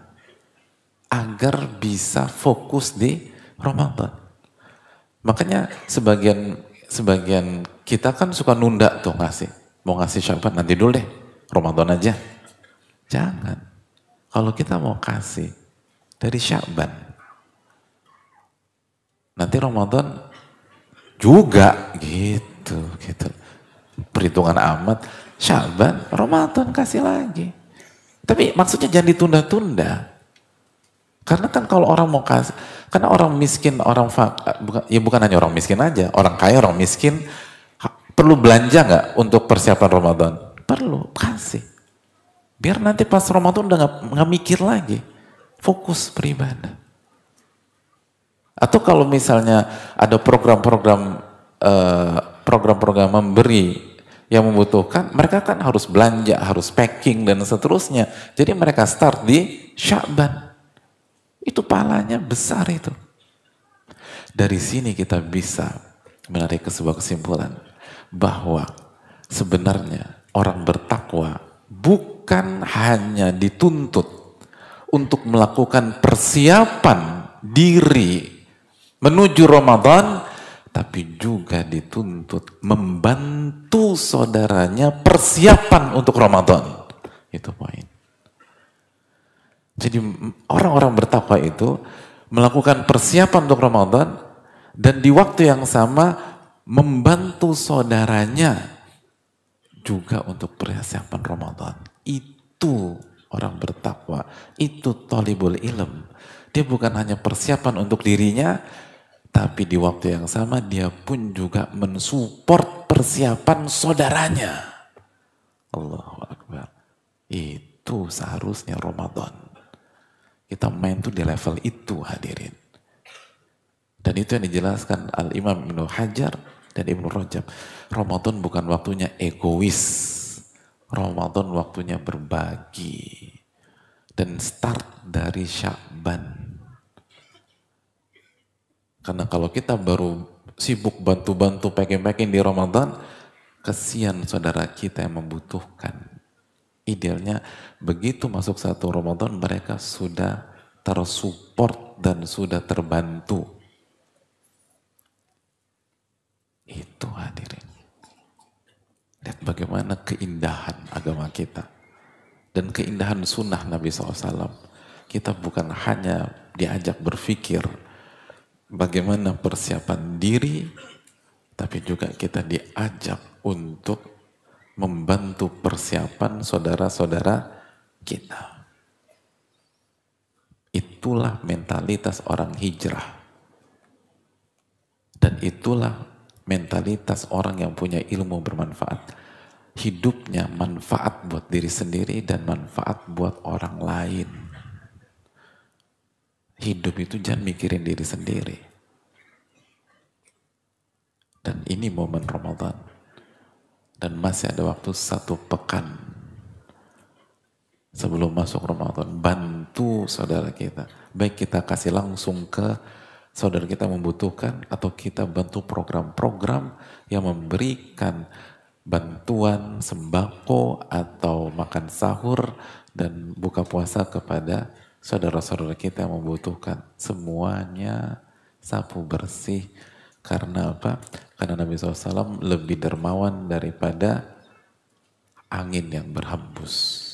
agar bisa fokus di Ramadan. Makanya sebagian kita kan suka nunda tuh mau ngasih Sya'ban nanti dulu deh, Ramadan aja. Jangan. Kalau kita mau kasih dari Sya'ban, nanti Ramadan juga gitu. Perhitungan amat, Sya'ban, Ramadan kasih lagi. Tapi maksudnya jangan ditunda-tunda. Karena kan kalau orang mau kasih, karena orang miskin, bukan hanya orang miskin aja, orang kaya, orang miskin, perlu belanja nggak untuk persiapan Ramadan? Perlu, kasih. Biar nanti pas Ramadan udah nggak mikir lagi, fokus beribadah. Atau kalau misalnya ada program-program memberi yang membutuhkan, mereka kan harus belanja, harus packing dan seterusnya. Jadi mereka start di Sya'ban. Itu pahalanya besar itu. Dari sini kita bisa menarik ke sebuah kesimpulan bahwa sebenarnya orang bertakwa bukan hanya dituntut untuk melakukan persiapan diri menuju Ramadan, tapi juga dituntut membantu saudaranya persiapan untuk Ramadan. Itu poin. Jadi orang-orang bertakwa itu melakukan persiapan untuk Ramadan dan di waktu yang sama membantu saudaranya juga untuk persiapan Ramadan. Itu orang bertakwa, itu thalibul ilm. Dia bukan hanya persiapan untuk dirinya, tapi di waktu yang sama dia pun juga mensupport persiapan saudaranya. Allahu Akbar. Itu seharusnya Ramadan. Kita main tuh di level itu hadirin. Dan itu yang dijelaskan Al-Imam Ibnu Hajar dan Ibnu Rajab. Ramadan bukan waktunya egois. Ramadan waktunya berbagi. Dan start dari Sya'ban. Karena kalau kita baru sibuk bantu-bantu packing-packing di Ramadan, kesian saudara kita yang membutuhkan. Idealnya begitu masuk satu Ramadan mereka sudah tersupport dan sudah terbantu. Itu hadirin. Lihat bagaimana keindahan agama kita. Dan keindahan sunnah Nabi SAW. Kita bukan hanya diajak berpikir bagaimana persiapan diri, tapi juga kita diajak untuk membantu persiapan saudara-saudara kita. Itulah mentalitas orang hijrah. Dan itulah mentalitas orang yang punya ilmu bermanfaat. Hidupnya manfaat buat diri sendiri dan manfaat buat orang lain. Hidup itu jangan mikirin diri sendiri. Dan ini momen Ramadan. Dan masih ada waktu 1 pekan sebelum masuk Ramadan. Bantu saudara kita. Baik kita kasih langsung ke saudara kita membutuhkan atau kita bantu program-program yang memberikan bantuan sembako atau makan sahur dan buka puasa kepada saudara-saudara kita yang membutuhkan. Semuanya sapu bersih. Karena apa? Karena Nabi SAW lebih dermawan daripada angin yang berhembus.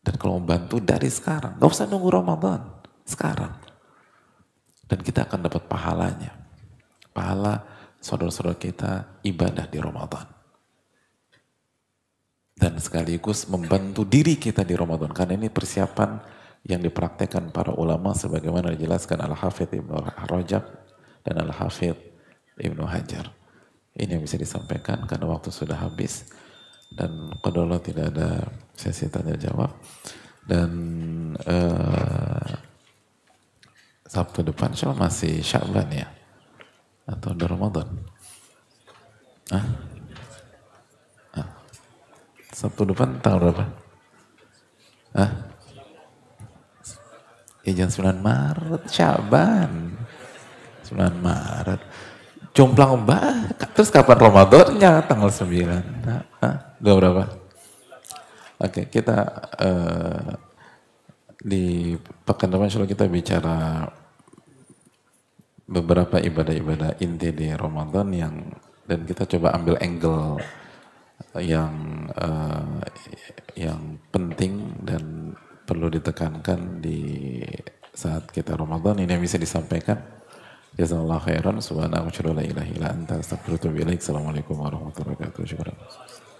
Dan kalau membantu dari sekarang, gak usah nunggu Ramadan, sekarang. Dan kita akan dapat pahalanya. Pahala saudara-saudara kita ibadah di Ramadan. Dan sekaligus membantu diri kita di Ramadan. Karena ini persiapan yang dipraktekkan para ulama sebagaimana dijelaskan Al-Hafidh Ibnu Rajab dan Al-Hafidh Ibnu Hajar. Ini yang bisa disampaikan karena waktu sudah habis dan qadarullah tidak ada sesi tanya jawab. Dan Sabtu depan insyaallah masih Sya'ban ya? Atau udah Ramadan? Hah? Sabtu depan tanggal berapa? Hah? Ya jangan 9 Maret, Sya'ban. 9 Maret. Jomplang banget. Terus kapan Ramadannya? Tanggal 9. Udah berapa? Oke, kita di pekan depan insyaallah kita bicara beberapa ibadah-ibadah inti di Ramadan dan kita coba ambil angle yang penting dan perlu ditekankan di saat kita Ramadan. Ini yang bisa disampaikan. Jazakallahu khairan. Subhanaka wa la ilaha illa anta astaghfiruka wa atubu ilaik. Assalamualaikum warahmatullahi wabarakatuh.